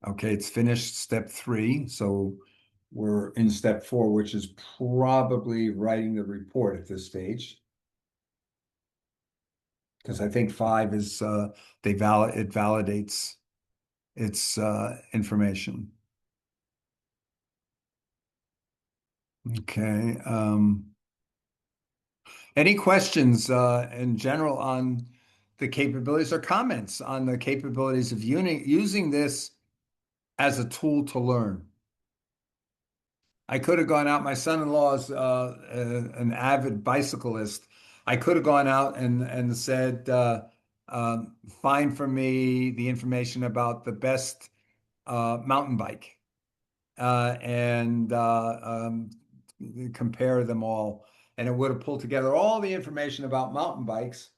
[SPEAKER 1] Okay, it's finished step 3. So we're in step 4, which is probably writing the report at this stage. Because I think 5 is it validates its information. Okay. Any questions in general on the capabilities or comments on the capabilities of using this as a tool to learn? I could have gone out. My son-in-law is an avid bicyclist. I could have gone out and said, find for me the information about the best mountain bike and compare them all. And it would have pulled together all the information about mountain bikes.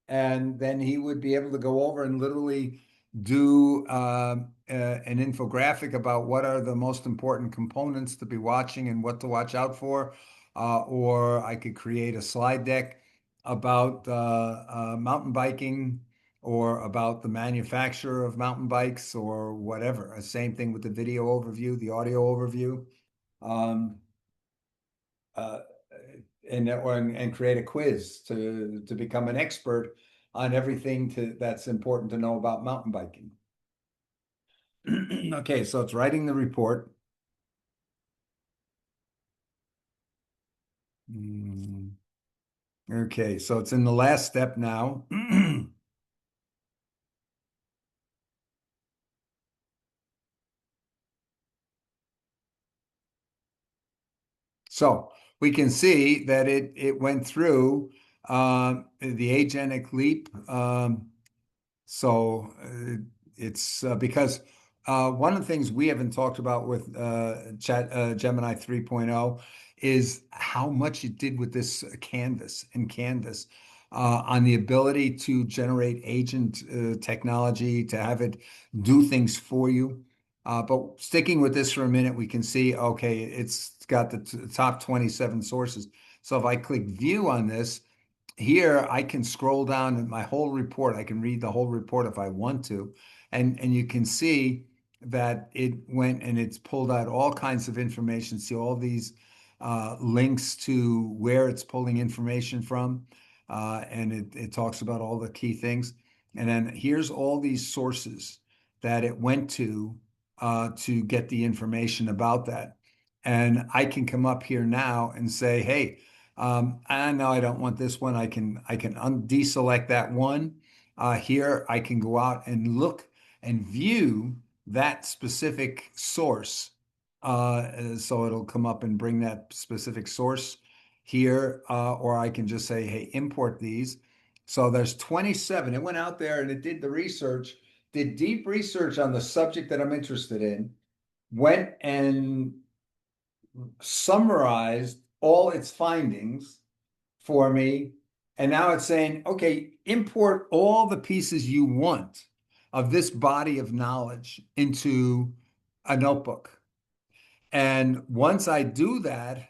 [SPEAKER 1] And then he would be able to go over and literally do an infographic about what are the most important components to be watching and what to watch out for. Or I could create a slide deck about mountain biking or about the manufacturer of mountain bikes or whatever. Same thing with the video overview, the audio overview, uh, and create a quiz to become an expert on everything that's important to know about mountain biking. Okay, so it's writing the report. Okay, so it's in the last step now. So we can see that it went through the agenic leap. So it's because one of the things we haven't talked about with Gemini 3.0 is how much it did with this Canvas on the ability to generate agent technology, to have it do things for you. But sticking with this for a minute, we can see, okay, it's got the top 27 sources. So if I click view on this, here I can scroll down in my whole report. I can read the whole report if I want to. And you can see that it went and it's pulled out all kinds of information. See all these links to where it's pulling information from. And it talks about all the key things. And then here's all these sources that it went to get the information about that. And I can come up here now and say, hey, I know I don't want this one. I can deselect that one. Here I can go out and look and view that specific source. So it'll come up and bring that specific source here, or I can just say, hey, import these. So there's 27. It went out there and it did the research, did deep research on the subject that I'm interested in, went and summarized all its findings for me. And now it's saying, okay, import all the pieces you want of this body of knowledge into a notebook. And once I do that,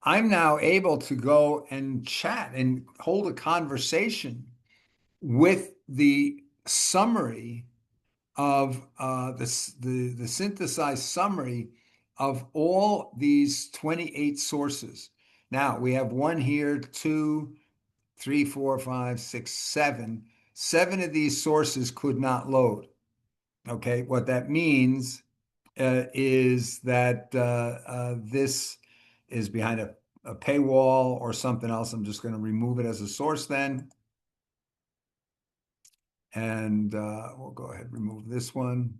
[SPEAKER 1] I'm now able to go and chat and hold a conversation with the summary of the synthesized summary of all these 28 sources. Now we have 1 here, 2, 3, 4, 5, 6, 7. 7 of these sources could not load. Okay, what that means is that this is behind a paywall or something else. I'm just going to remove it as a source then. And we'll go ahead and remove this one.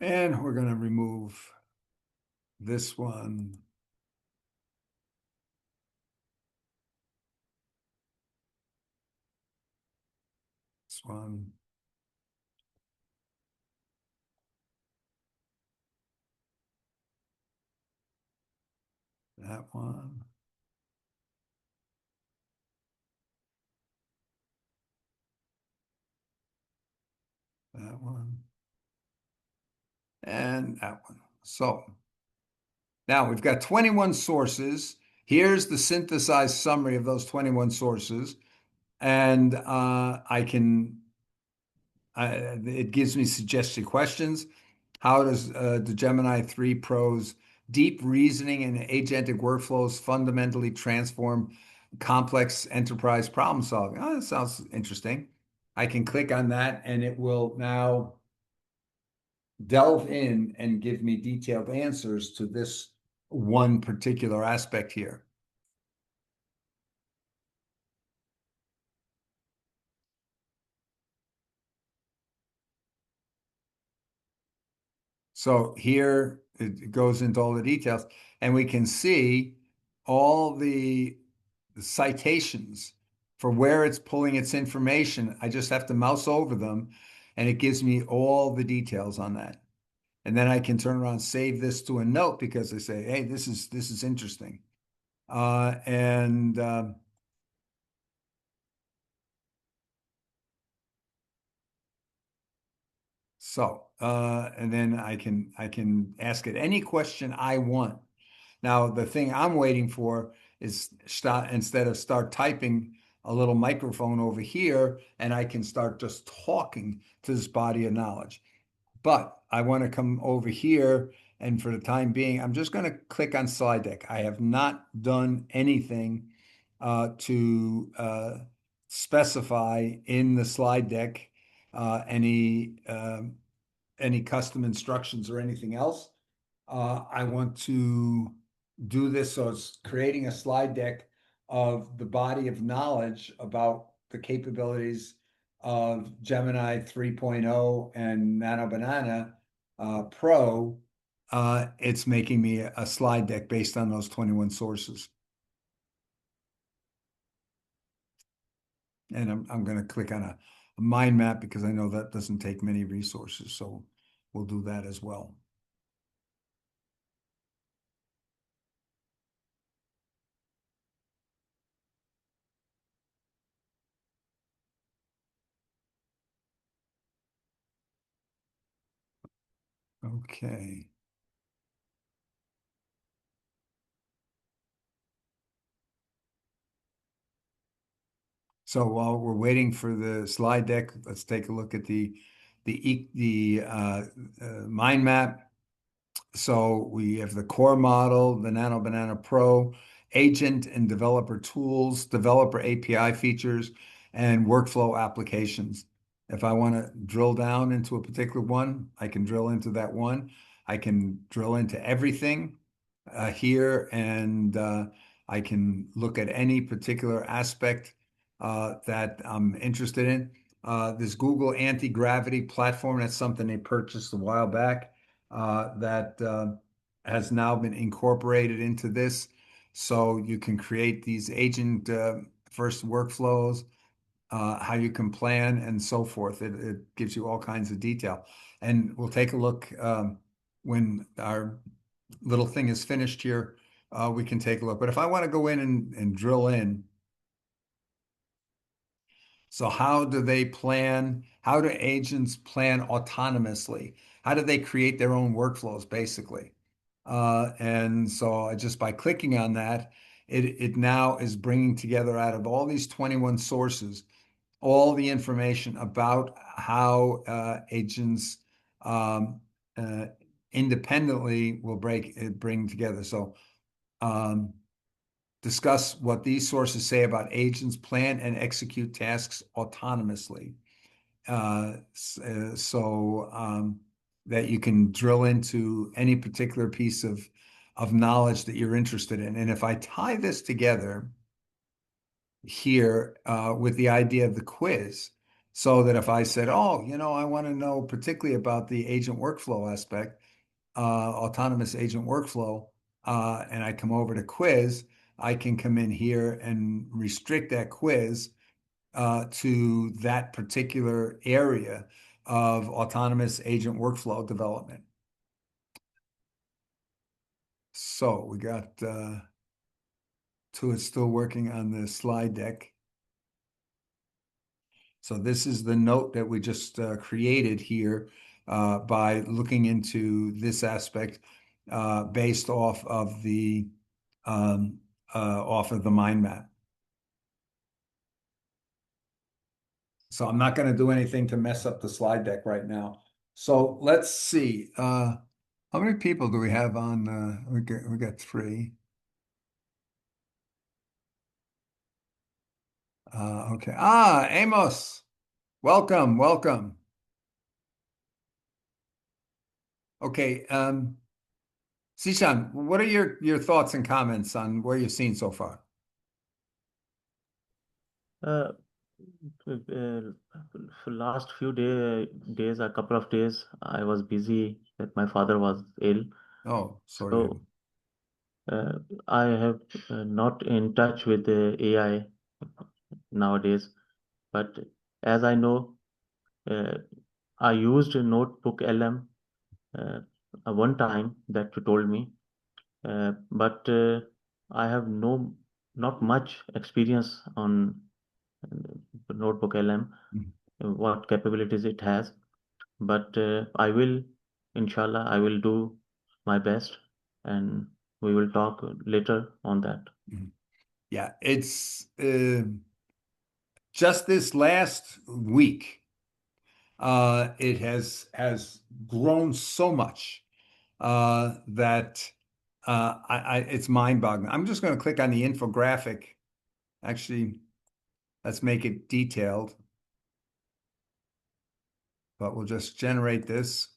[SPEAKER 1] And we're going to remove this one. This one. That one. That one. And that one. So now we've got 21 sources. Here's the synthesized summary of those 21 sources. And I can it gives me suggested questions. How does the Gemini 3 Pro's deep reasoning and agentic workflows fundamentally transform complex enterprise problem solving? Oh, that sounds interesting. I can click on that and it will now delve in and give me detailed answers to this one particular aspect here. So here it goes into all the details, and we can see all the citations for where it's pulling its information. I just have to mouse over them, and it gives me all the details on that. And then I can turn around, save this to a note because I say, "Hey, this is interesting," and and then I can ask it any question I want. Now, the thing I'm waiting for is instead of start typing a little microphone over here, and I can start just talking to this body of knowledge. But I want to come over here, and for the time being, I'm just going to click on slide deck. I have not done anything to specify in the slide deck any custom instructions or anything else. I want to do this so it's creating a slide deck of the body of knowledge about the capabilities of Gemini 3.0 and Nano Banana Pro. It's making me a slide deck based on those 21 sources. And I'm going to click on a mind map because I know that doesn't take many resources. So we'll do that as well. Okay. So while we're waiting for the slide deck, let's take a look at the mind map. So we have the core model, the Nano Banana Pro, agent and developer tools, developer API features, and workflow applications. If I want to drill down into a particular one, I can drill into that one. I can drill into everything here, and I can look at any particular aspect that I'm interested in. This Google anti-gravity platform, that's something they purchased a while back that has now been incorporated into this. So you can create these agent first workflows, how you can plan and so forth. It gives you all kinds of detail. And we'll take a look when our little thing is finished here. We can take a look. But if I want to go in and drill in, so how do they plan? How do agents plan autonomously? How do they create their own workflows, basically? And so just by clicking on that, it now is bringing together out of all these 21 sources, all the information about how agents uh, independently will bring together. So discuss what these sources say about agents plan and execute tasks autonomously. So that you can drill into any particular piece of knowledge that you're interested in. And if I tie this together here with the idea of the quiz, so that if I said, oh, I want to know particularly about the agent workflow aspect, autonomous agent workflow, and I come over to quiz, I can come in here and restrict that quiz to that particular area of autonomous agent workflow development. So we got it's still working on the slide deck. So this is the note that we just created here by looking into this aspect based off of the mind map. So I'm not going to do anything to mess up the slide deck right now. So let's see. How many people do we have on? We got 3. Okay. Amos, welcome, welcome. Okay. Sishan, what are your thoughts and comments on what you've seen so far?
[SPEAKER 8] Uh, for last few days, a couple of days, I was busy that my father was ill.
[SPEAKER 1] Oh, sorry.
[SPEAKER 8] So I have not in touch with the AI nowadays. But as I know, I used a notebook LM one time that you told me, but I have not much experience on notebook LM,
[SPEAKER 1] Mhm.
[SPEAKER 8] what capabilities it has. But I will, inshallah, I will do my best, and we will talk later on that.
[SPEAKER 1] Mhm. Yeah, it's just this last week, it has grown so much that it's mind-boggling. I'm just going to click on the infographic. Actually, let's make it detailed, but we'll just generate this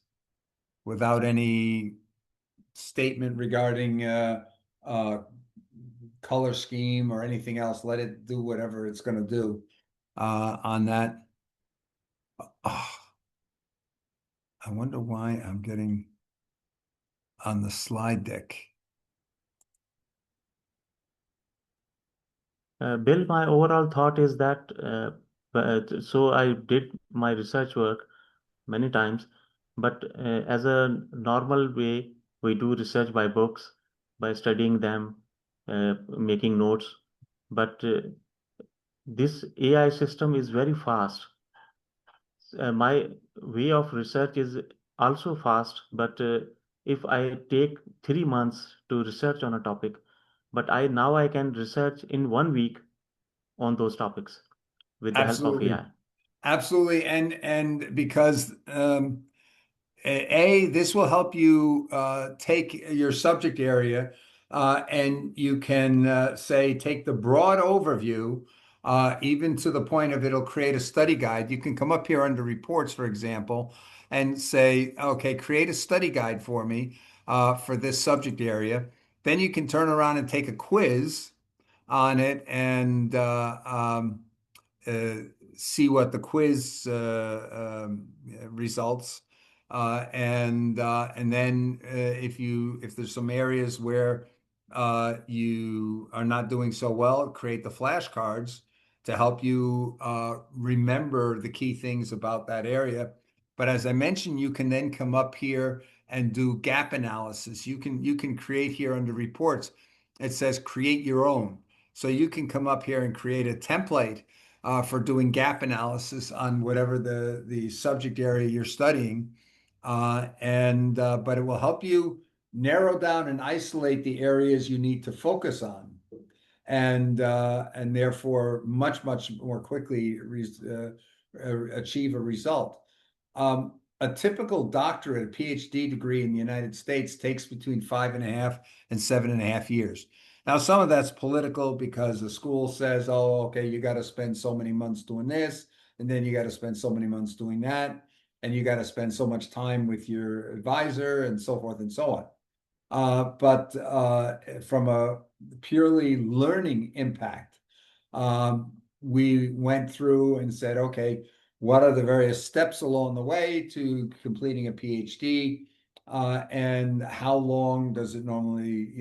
[SPEAKER 1] without any statement regarding uh, color scheme or anything else. Let it do whatever it's going to do on that. Oh, I wonder why I'm getting on the slide deck.
[SPEAKER 8] Bill, my overall thought is that so I did my research work many times, but as a normal way, we do research by books, by studying them, making notes. But this AI system is very fast. My way of research is also fast, but if I take 3 months to research on a topic, but I can research in 1 week on those topics with the help of
[SPEAKER 1] Absolutely.
[SPEAKER 8] AI.
[SPEAKER 1] Absolutely. And because this will help you take your subject area and you can say, take the broad overview, even to the point of it'll create a study guide. You can come up here under reports, for example, and say, okay, create a study guide for me for this subject area. Then you can turn around and take a quiz on it and uh, see what the quiz results, and then if there's some areas where you are not doing so well, create the flashcards to help you remember the key things about that area. But as I mentioned, you can then come up here and do gap analysis. You can create here under reports. It says create your own. So you can come up here and create a template for doing gap analysis on whatever the subject area you're studying, but it will help you narrow down and isolate the areas you need to focus on, and therefore much more quickly achieve a result. A typical doctorate, a PhD degree in the United States takes between 5.5 and 7.5 years. Now, some of that's political because the school says, oh, okay, you got to spend so many months doing this, and then you got to spend so many months doing that, and you got to spend so much time with your advisor, and so forth and so on. But from a purely learning impact, we went through and said, okay, what are the various steps along the way to completing a PhD? And how long does it normally,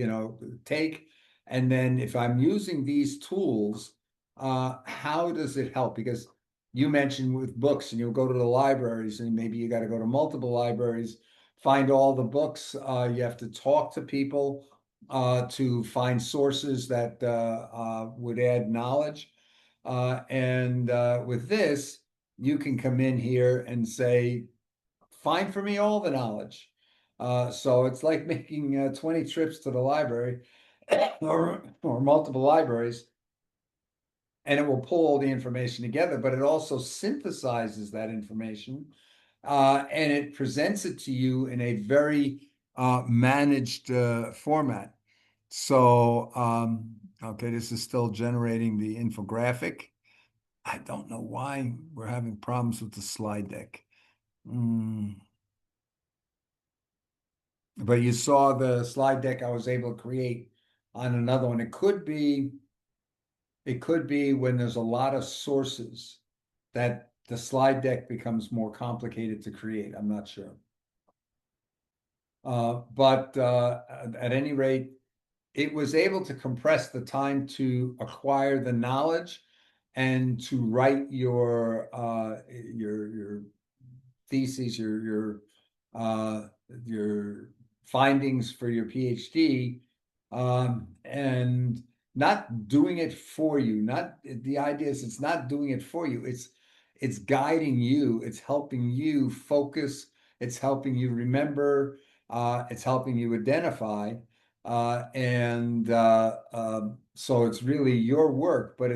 [SPEAKER 1] take? And then if I'm using these tools, how does it help? Because you mentioned with books, and you'll go to the libraries, and maybe you got to go to multiple libraries, find all the books. You have to talk to people to find sources that would add knowledge. And with this, you can come in here and say, find for me all the knowledge. So it's like making 20 trips to the library or multiple libraries and it will pull all the information together, but it also synthesizes that information, and it presents it to you in a very managed format. So, okay, this is still generating the infographic. I don't know why we're having problems with the slide deck. But you saw the slide deck I was able to create on another one. It could be when there's a lot of sources that the slide deck becomes more complicated to create. I'm not sure. But at any rate, it was able to compress the time to acquire the knowledge and to write your thesis, your findings for your PhD, and not doing it for you. Not the idea is it's not doing it for you. It's guiding you. It's helping you focus. It's helping you remember. It's helping you identify. So it's really your work, but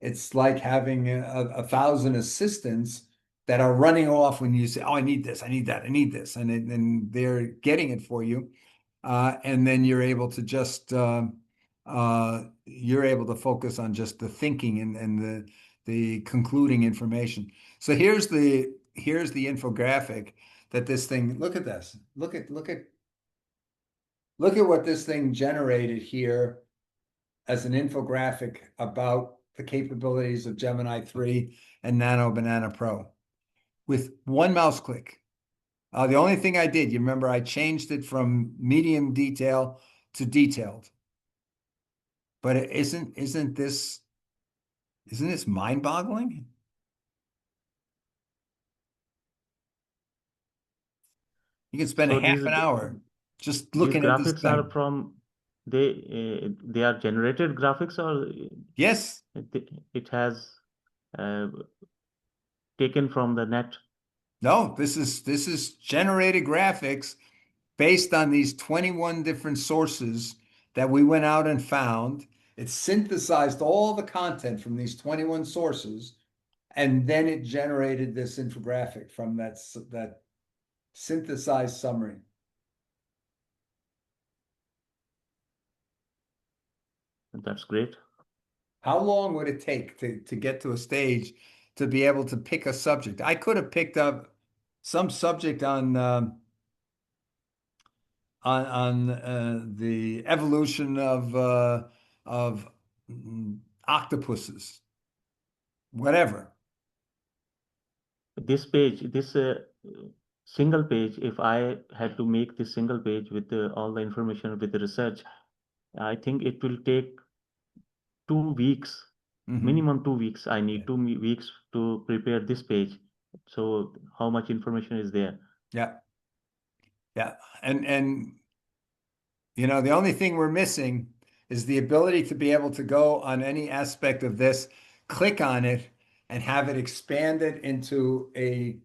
[SPEAKER 1] it's like having a thousand assistants that are running off when you say, "Oh, I need this, I need that, I need this," and they're getting it for you, and then you're able to just you're able to focus on just the thinking and the concluding information. So here's the infographic that this thing. Look at this. Look at what this thing generated here as an infographic about the capabilities of Gemini 3 and Nano Banana Pro with one mouse click. The only thing I did, you remember, I changed it from medium detail to detailed. But isn't this mind-boggling? You can spend
[SPEAKER 8] So
[SPEAKER 1] a half
[SPEAKER 8] these
[SPEAKER 1] an hour just
[SPEAKER 8] these
[SPEAKER 1] looking at this
[SPEAKER 8] graphics are
[SPEAKER 1] thing.
[SPEAKER 8] from they are generated graphics, or
[SPEAKER 1] Yes.
[SPEAKER 8] it has uh, taken from the net.
[SPEAKER 1] No, this is generated graphics based on these 21 different sources that we went out and found. It synthesized all the content from these 21 sources, and then it generated this infographic from that synthesized summary.
[SPEAKER 8] That's great.
[SPEAKER 1] How long would it take to get to a stage to be able to pick a subject? I could have picked up some subject on the evolution of octopuses, whatever.
[SPEAKER 8] This page, this single page, if I had to make this single page with all the information with the research, I think it will take 2 weeks, minimum 2 weeks. I need 2 weeks to prepare this page. So how much information is there?
[SPEAKER 1] Yeah. Yeah. And you know, the only thing we're missing is the ability to be able to go on any aspect of this, click on it, and have it expanded into a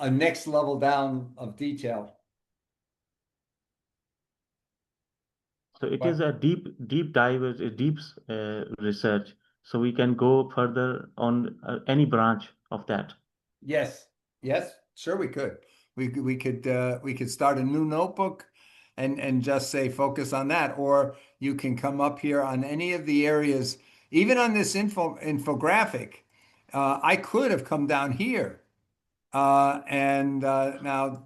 [SPEAKER 1] next level down of detail.
[SPEAKER 8] So it is a deep dive, a deep research. So we can go further on any branch of that.
[SPEAKER 1] Yes, yes, sure we could. We could start a new notebook and just say focus on that, or you can come up here on any of the areas, even on this infographic. I could have come down here, and now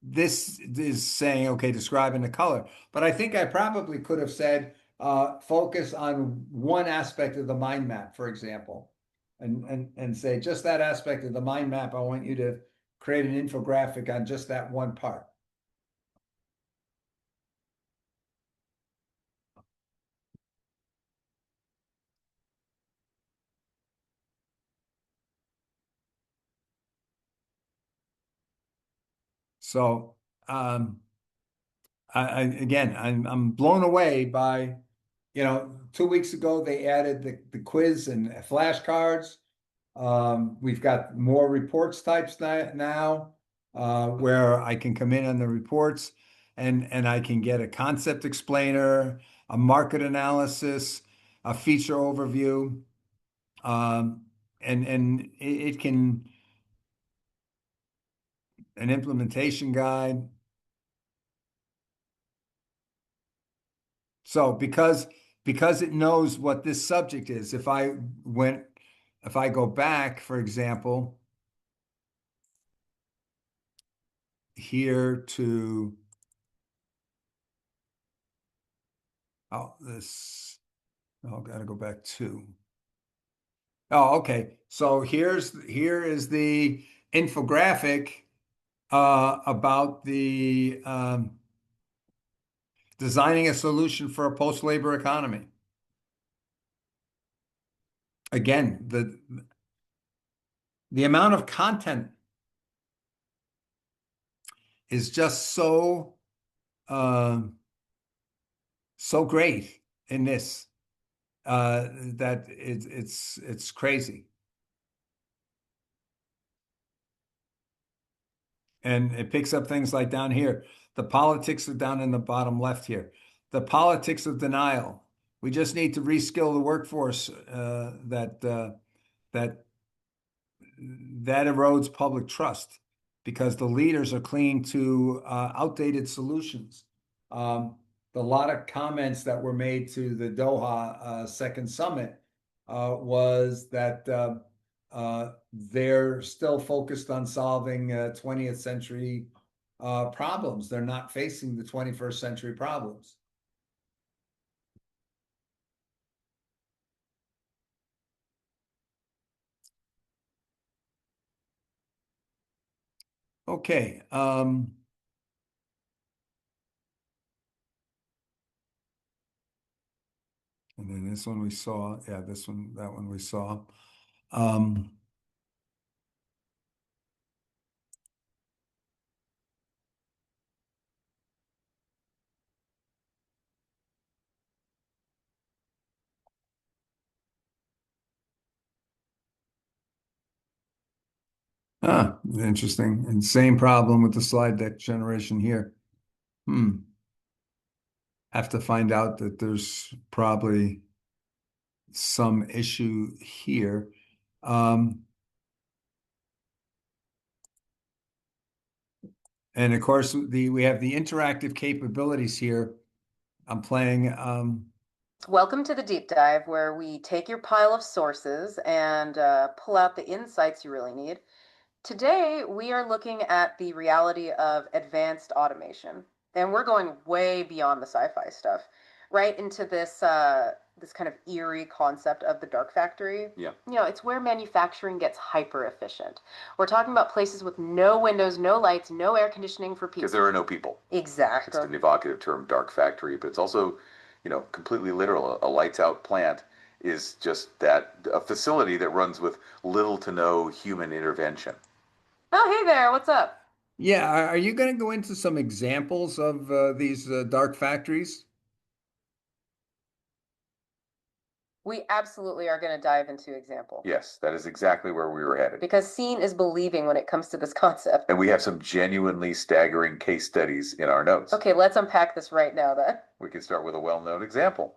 [SPEAKER 1] this is saying, okay, describing the color. But I think I probably could have said, focus on one aspect of the mind map, for example, and say just that aspect of the mind map. I want you to create an infographic on just that one part. So, again, I'm blown away by, 2 weeks ago they added the quiz and flashcards. We've got more reports types now, where I can come in on the reports and I can get a concept explainer, a market analysis, a feature overview. And it can, an implementation guide. So because it knows what this subject is, if I go back, for example, here to gotta go back to. Oh, okay. So here is the infographic about the designing a solution for a post-labor economy. Again, the amount of content is just so great in this that it's crazy. And it picks up things like down here. The politics are down in the bottom left here. The politics of denial. We just need to reskill the workforce that erodes public trust because the leaders are clinging to outdated solutions. A lot of comments that were made to the Doha Second Summit was that they're still focused on solving 20th century problems. They're not facing the 21st century problems. Okay. And then this one we saw. Yeah, that one we saw. Interesting. And same problem with the slide deck generation here. Have to find out that there's probably some issue here. And of course, we have the interactive capabilities here. I'm playing.
[SPEAKER 6] Welcome to the deep dive, where we take your pile of sources and pull out the insights you really need. Today, we are looking at the reality of advanced automation, and we're going way beyond the sci-fi stuff, right into this this kind of eerie concept of the dark factory.
[SPEAKER 7] Yeah.
[SPEAKER 6] You know, it's where manufacturing gets hyper efficient. We're talking about places with no windows, no lights, no air conditioning for people.
[SPEAKER 7] Because there are no people.
[SPEAKER 6] Exactly.
[SPEAKER 7] It's an evocative term, dark factory, but it's also, you know, completely literal. A lights out plant is just that, a facility that runs with little to no human intervention.
[SPEAKER 6] Oh, hey there, what's up?
[SPEAKER 1] Yeah, are you going to go into some examples of these dark factories?
[SPEAKER 6] We absolutely are going to dive into example.
[SPEAKER 7] Yes, that is exactly where we were headed.
[SPEAKER 6] Because seeing is believing when it comes to this concept.
[SPEAKER 7] And we have some genuinely staggering case studies in our notes.
[SPEAKER 6] Okay, let's unpack this right now then.
[SPEAKER 7] We can start with a well-known example.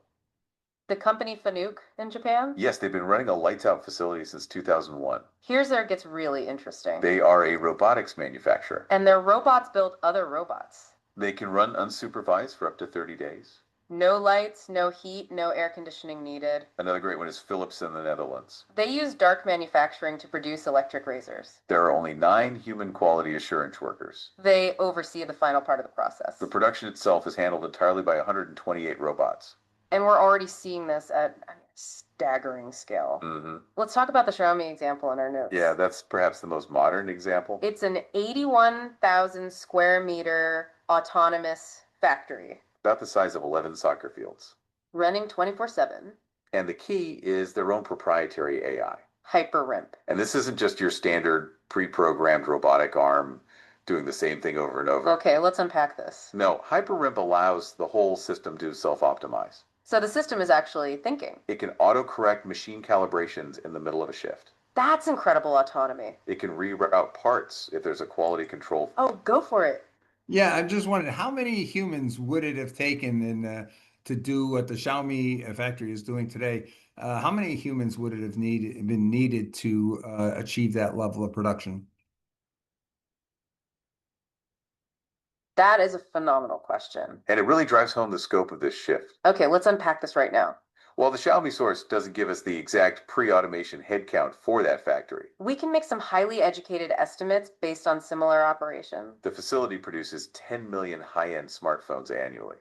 [SPEAKER 6] The company Fanuc in Japan?
[SPEAKER 7] Yes, they've been running a lights out facility since 2001.
[SPEAKER 6] Here's where it gets really interesting.
[SPEAKER 7] They are a robotics manufacturer.
[SPEAKER 6] And their robots build other robots.
[SPEAKER 7] They can run unsupervised for up to 30 days.
[SPEAKER 6] No lights, no heat, no air conditioning needed.
[SPEAKER 7] Another great one is Philips in the Netherlands.
[SPEAKER 6] They use dark manufacturing to produce electric razors.
[SPEAKER 7] There are only 9 human quality assurance workers.
[SPEAKER 6] They oversee the final part of the process.
[SPEAKER 7] The production itself is handled entirely by 128 robots.
[SPEAKER 6] And we're already seeing this at a staggering scale.
[SPEAKER 7] Mm-hmm.
[SPEAKER 6] Let's talk about the Xiaomi example in our notes.
[SPEAKER 7] Yeah, that's perhaps the most modern example.
[SPEAKER 6] It's an 81,000 square meter autonomous factory.
[SPEAKER 7] About the size of 11 soccer fields.
[SPEAKER 6] Running 24/7.
[SPEAKER 7] And the key is their own proprietary AI.
[SPEAKER 6] HyperRimp.
[SPEAKER 7] And this isn't just your standard pre-programmed robotic arm doing the same thing over and over.
[SPEAKER 6] Okay, let's unpack this.
[SPEAKER 7] No, HyperRimp allows the whole system to self-optimize.
[SPEAKER 6] So the system is actually thinking.
[SPEAKER 7] It can auto-correct machine calibrations in the middle of a shift.
[SPEAKER 6] That's incredible autonomy.
[SPEAKER 7] It can reroute parts if there's a quality control.
[SPEAKER 6] Oh, go for it.
[SPEAKER 1] Yeah, I'm just wondering how many humans would it have taken to do what the Xiaomi factory is doing today How many humans would it have been needed to achieve that level of production?
[SPEAKER 6] That is a phenomenal question.
[SPEAKER 7] And it really drives home the scope of this shift.
[SPEAKER 6] Okay, let's unpack this right now.
[SPEAKER 7] While the Xiaomi source doesn't give us the exact pre-automation headcount for that factory,
[SPEAKER 6] We can make some highly educated estimates based on similar operations.
[SPEAKER 7] the facility produces 10 million high-end smartphones annually.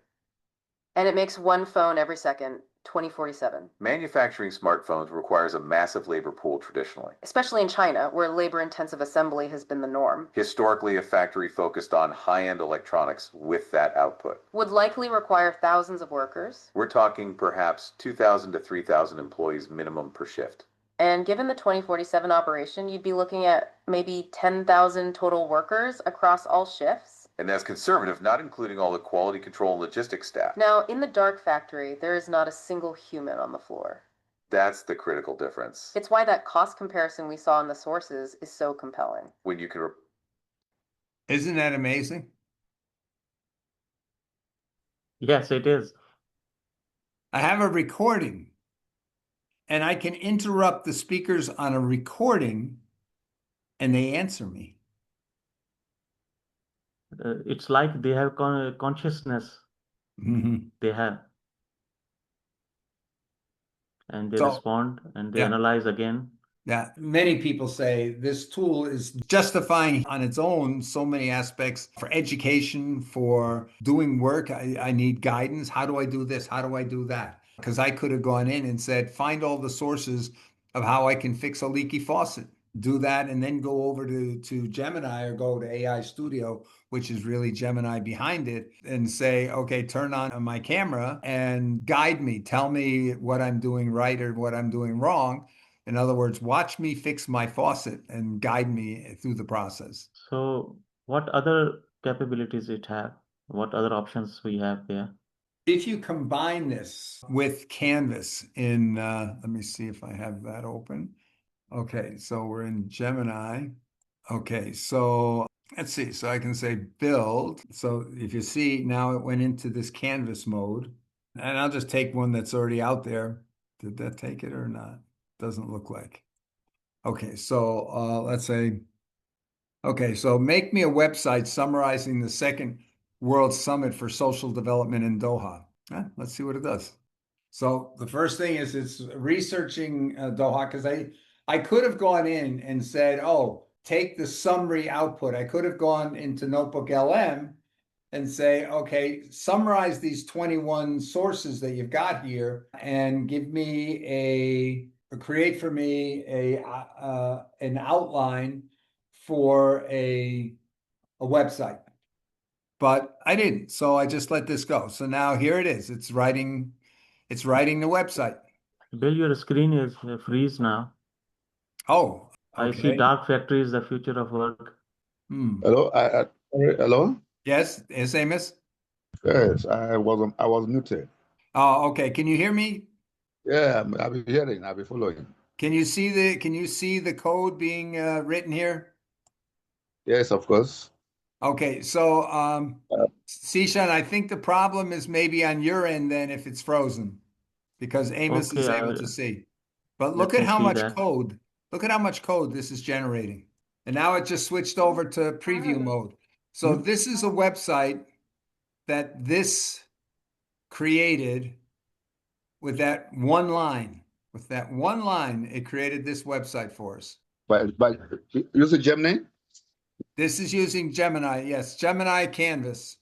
[SPEAKER 6] And it makes one phone every second, 2047.
[SPEAKER 7] Manufacturing smartphones requires a massive labor pool traditionally.
[SPEAKER 6] Especially in China, where labor-intensive assembly has been the norm.
[SPEAKER 7] Historically, a factory focused on high-end electronics with that output
[SPEAKER 6] Would likely require thousands of workers.
[SPEAKER 7] We're talking perhaps 2,000 to 3,000 employees minimum per shift.
[SPEAKER 6] And given the 2047 operation, you'd be looking at maybe 10,000 total workers across all shifts.
[SPEAKER 7] And that's conservative, not including all the quality control and logistics staff.
[SPEAKER 6] Now, in the dark factory, there is not a single human on the floor.
[SPEAKER 7] That's the critical difference.
[SPEAKER 6] It's why that cost comparison we saw in the sources is so compelling.
[SPEAKER 7] When you can
[SPEAKER 1] Isn't that amazing?
[SPEAKER 8] Yes, it is.
[SPEAKER 1] I have a recording, and I can interrupt the speakers on a recording, and they answer me.
[SPEAKER 8] It's like they have consciousness.
[SPEAKER 1] Mhm.
[SPEAKER 8] They have. And they
[SPEAKER 1] So,
[SPEAKER 8] respond and they
[SPEAKER 1] yeah.
[SPEAKER 8] analyze again.
[SPEAKER 1] Yeah, many people say this tool is justifying on its own so many aspects for education, for doing work. I need guidance. How do I do this? How do I do that? Because I could have gone in and said, find all the sources of how I can fix a leaky faucet. Do that and then go over to Gemini or go to AI Studio, which is really Gemini behind it, and say, okay, turn on my camera and guide me. Tell me what I'm doing right or what I'm doing wrong. In other words, watch me fix my faucet and guide me through the process.
[SPEAKER 8] So what other capabilities it have? What other options we have there?
[SPEAKER 1] If you combine this with Canvas let me see if I have that open. Okay, so we're in Gemini. Okay, so let's see. So I can say build. So if you see now it went into this Canvas mode, and I'll just take one that's already out there. Did that take it or not? Doesn't look like. Okay, so let's say, okay, so make me a website summarizing the second World Summit for Social Development in Doha. Let's see what it does. So the first thing is it's researching Doha because I could have gone in and said, oh, take the summary output. I could have gone into Notebook LM and say, okay, summarize these 21 sources that you've got here and give me create for me an outline for a website. But I didn't, so I just let this go. So now here it is. It's writing the website.
[SPEAKER 8] Bill, your screen is freeze now.
[SPEAKER 1] Oh,
[SPEAKER 8] I see
[SPEAKER 1] okay.
[SPEAKER 8] dark factory is the future of work.
[SPEAKER 9] Hello, hello.
[SPEAKER 1] Yes, Amos?
[SPEAKER 9] Yes, I was muted.
[SPEAKER 1] Oh, okay. Can you hear me?
[SPEAKER 9] Yeah, I'll be hearing. I'll be following.
[SPEAKER 1] Can you see the code being written here?
[SPEAKER 9] Yes, of course.
[SPEAKER 1] Okay, so Sishan, I think the problem is maybe on your end then if it's frozen, because Amos is
[SPEAKER 8] Okay,
[SPEAKER 1] able to see. But
[SPEAKER 8] let
[SPEAKER 1] look at
[SPEAKER 8] me
[SPEAKER 1] how
[SPEAKER 8] see
[SPEAKER 1] much
[SPEAKER 8] that.
[SPEAKER 1] code. Look at how much code this is generating. And now it just switched over to preview mode. So this is a website that this created with that one line. With that one line, it created this website for us.
[SPEAKER 9] But use a Gemini?
[SPEAKER 1] This is using Gemini. Yes, Gemini Canvas.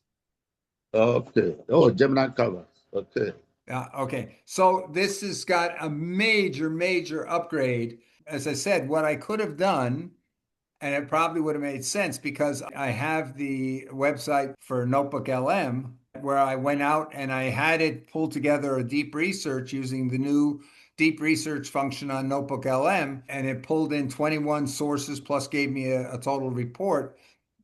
[SPEAKER 9] Okay. Oh, Gemini covers. Okay.
[SPEAKER 1] Okay. So this has got a major upgrade. As I said, what I could have done, and it probably would have made sense because I have the website for Notebook LM where I went out and I had it pull together a deep research using the new deep research function on Notebook LM, and it pulled in 21 sources plus gave me a total report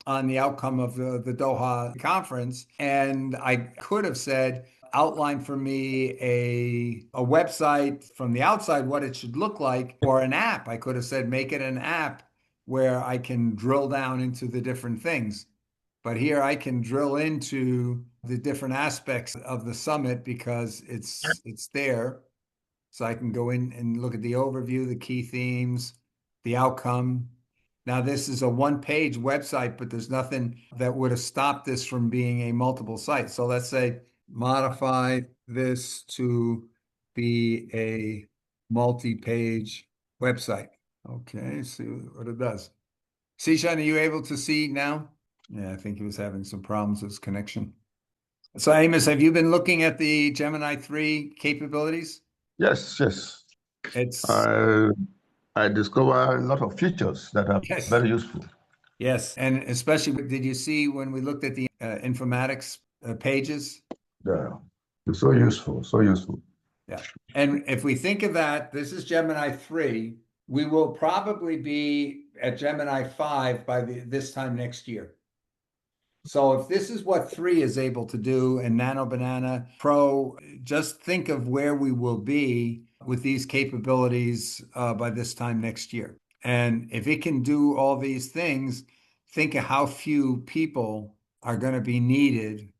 [SPEAKER 1] on the outcome of the Doha conference. And I could have said, outline for me a website from the outside, what it should look like, or an app. I could have said, make it an app where I can drill down into the different things. But here I can drill into the different aspects of the summit because it's there. So I can go in and look at the overview, the key themes, the outcome. Now, this is a one-page website, but there's nothing that would have stopped this from being a multiple site. So let's say modify this to be a multi-page website. Okay, see what it does. Sishan, are you able to see now? Yeah, I think he was having some problems with his connection. So Amos, have you been looking at the Gemini 3 capabilities?
[SPEAKER 9] Yes, yes.
[SPEAKER 1] It's
[SPEAKER 9] I discover a lot of features that are
[SPEAKER 1] yes,
[SPEAKER 9] very useful.
[SPEAKER 1] yes, and especially did you see when we looked at the informatics pages?
[SPEAKER 9] Yeah. It's so useful, so useful.
[SPEAKER 1] Yeah, and if we think of that, this is Gemini 3. We will probably be at Gemini 5 by this time next year. So if this is what 3 is able to do and Nano Banana Pro, just think of where we will be with these capabilities by this time next year. And if it can do all these things, think of how few people are going to be needed.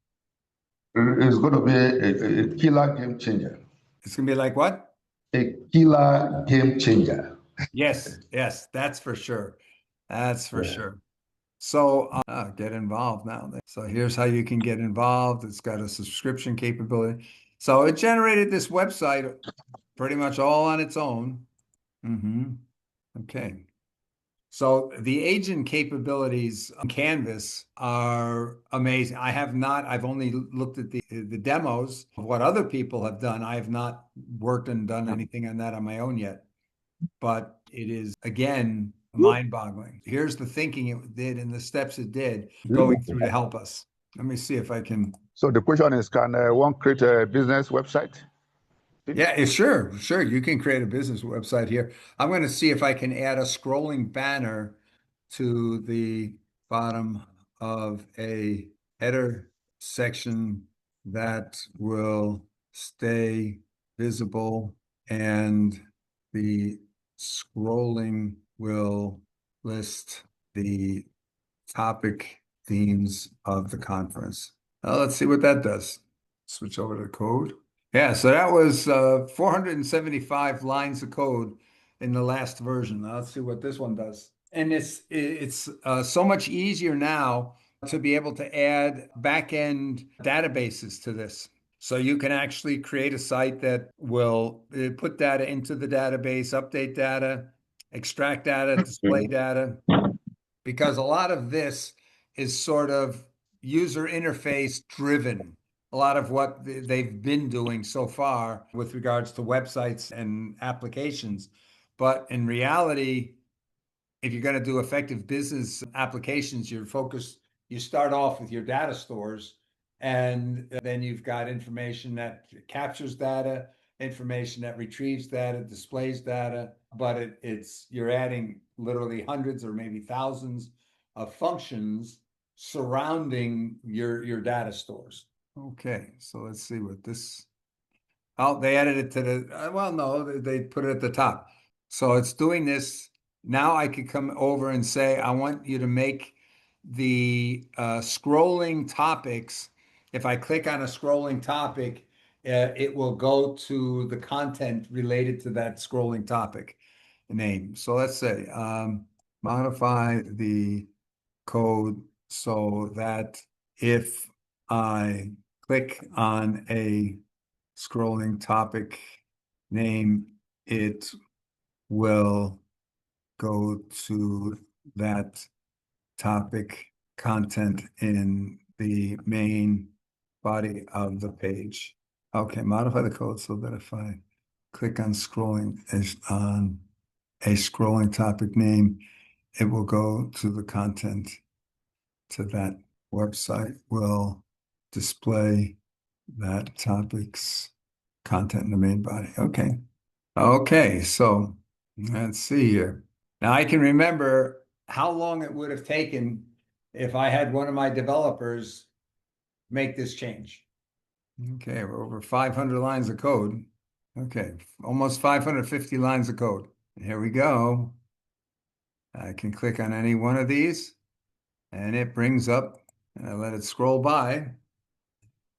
[SPEAKER 9] It's going to be a killer game changer.
[SPEAKER 1] It's going to be like what?
[SPEAKER 9] A killer game changer.
[SPEAKER 1] Yes, yes, that's for sure. That's for
[SPEAKER 9] Yeah.
[SPEAKER 1] sure. So get involved now. So here's how you can get involved. It's got a subscription capability. So it generated this website pretty much all on its own. Okay. So the agent capabilities on Canvas are amazing. I've only looked at the demos of what other people have done. I have not worked and done anything on that on my own yet. But it is, again, mind-boggling. Here's the thinking it did and the steps it did going through to help us. Let me see if I can.
[SPEAKER 9] So the question is, can one create a business website?
[SPEAKER 1] Yeah, sure. You can create a business website here. I'm going to see if I can add a scrolling banner to the bottom of a header section that will stay visible and the scrolling will list the topic themes of the conference. Now let's see what that does. Switch over to code. Yeah, so that was 475 lines of code in the last version. Now let's see what this one does. And it's so much easier now to be able to add back-end databases to this. So you can actually create a site that will put data into the database, update data, extract data, display data, because a lot of this is sort of user interface driven. A lot of what they've been doing so far with regards to websites and applications. But in reality, if you're going to do effective business applications, you start off with your data stores, and then you've got information that captures data, information that retrieves data, displays data, but you're adding literally hundreds or maybe thousands of functions surrounding your data stores. Okay, so let's see what this. Oh, they added it to the, well, no, they put it at the top. So it's doing this. Now I could come over and say, I want you to make the scrolling topics. If I click on a scrolling topic, it will go to the content related to that scrolling topic name. So let's say modify the code so that if I click on a scrolling topic name, it will go to that topic content in the main body of the page. Okay, modify the code so that if I click on on a scrolling topic name, it will go to the content to that website, will display that topic's content in the main body. Okay. Okay, so let's see here. Now I can remember how long it would have taken if I had one of my developers make this change. Okay, we're over 500 lines of code. Okay, almost 550 lines of code. Here we go. I can click on any one of these and it brings up, and I let it scroll by.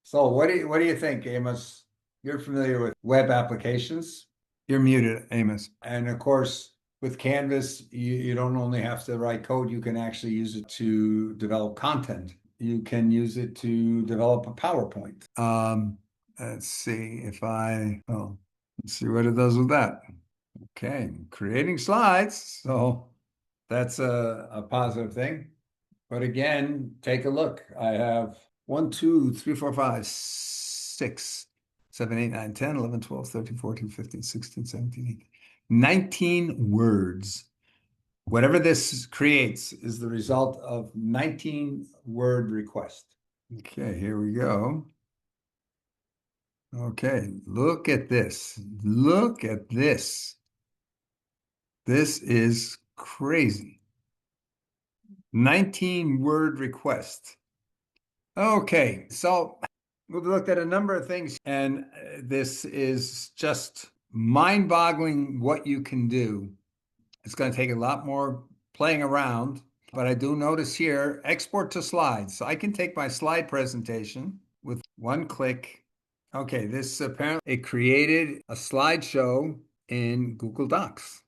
[SPEAKER 1] So what do you think, Amos? You're familiar with web applications. You're muted, Amos. And of course, with Canvas, you don't only have to write code, you can actually use it to develop content. You can use it to develop a PowerPoint. Let's see if let's see what it does with that. Okay, creating slides. So that's a positive thing. But again, take a look. I have 1, 2, 3, 4, 5, 6, 7, 8, 9, 10, 11, 12, 13, 14, 15, 16, 17, 18, 19 words. Whatever this creates is the result of 19 word request. Okay, here we go. Okay, look at this. Look at this. This is crazy. 19 word request. Okay, so we've looked at a number of things, and this is just mind-boggling what you can do. It's going to take a lot more playing around, but I do notice here, export to slides. So I can take my slide presentation with one click. Okay, this apparently, it created a slideshow in Google Docs.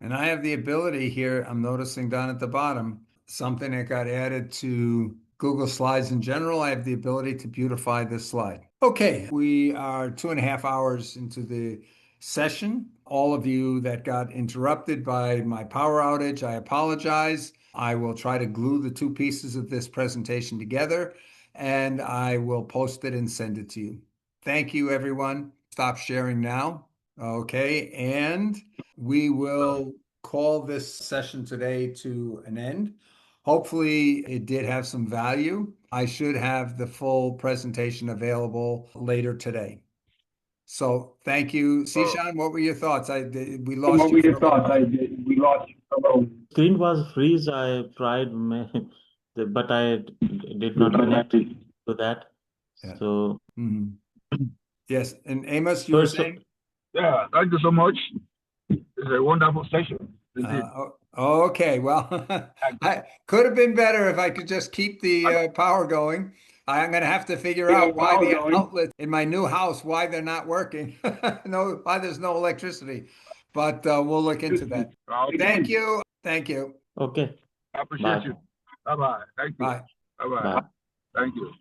[SPEAKER 1] And I have the ability here, I'm noticing down at the bottom, something that got added to Google Slides in general. I have the ability to beautify this slide. Okay, we are 2.5 hours into the session. All of you that got interrupted by my power outage, I apologize. I will try to glue the two pieces of this presentation together, and I will post it and send it to you. Thank you, everyone. Stop sharing now. Okay, and we will call this session today to an end. Hopefully, it did have some value. I should have the full presentation available later today. So thank you. Sishan, what were your thoughts? We lost you for a moment.
[SPEAKER 9] We lost you for a moment.
[SPEAKER 8] Screen was freeze. I tried, but I did not connect to that.
[SPEAKER 1] Yeah.
[SPEAKER 8] So
[SPEAKER 1] Yes, and Amos, you were saying?
[SPEAKER 9] Yeah, thank you so much. It's a wonderful session. Indeed.
[SPEAKER 1] Okay, well, I could have been better if I could just keep the power going. I'm going to have to figure out why the outlets in my new house, why they're not working. No, why there's no electricity. But we'll look into that. Thank you. Thank you.
[SPEAKER 8] okay.
[SPEAKER 9] I appreciate
[SPEAKER 8] Bye.
[SPEAKER 9] you. Bye-bye. Thank you.
[SPEAKER 1] Bye.
[SPEAKER 9] Bye-bye.
[SPEAKER 8] Bye.
[SPEAKER 9] Thank you.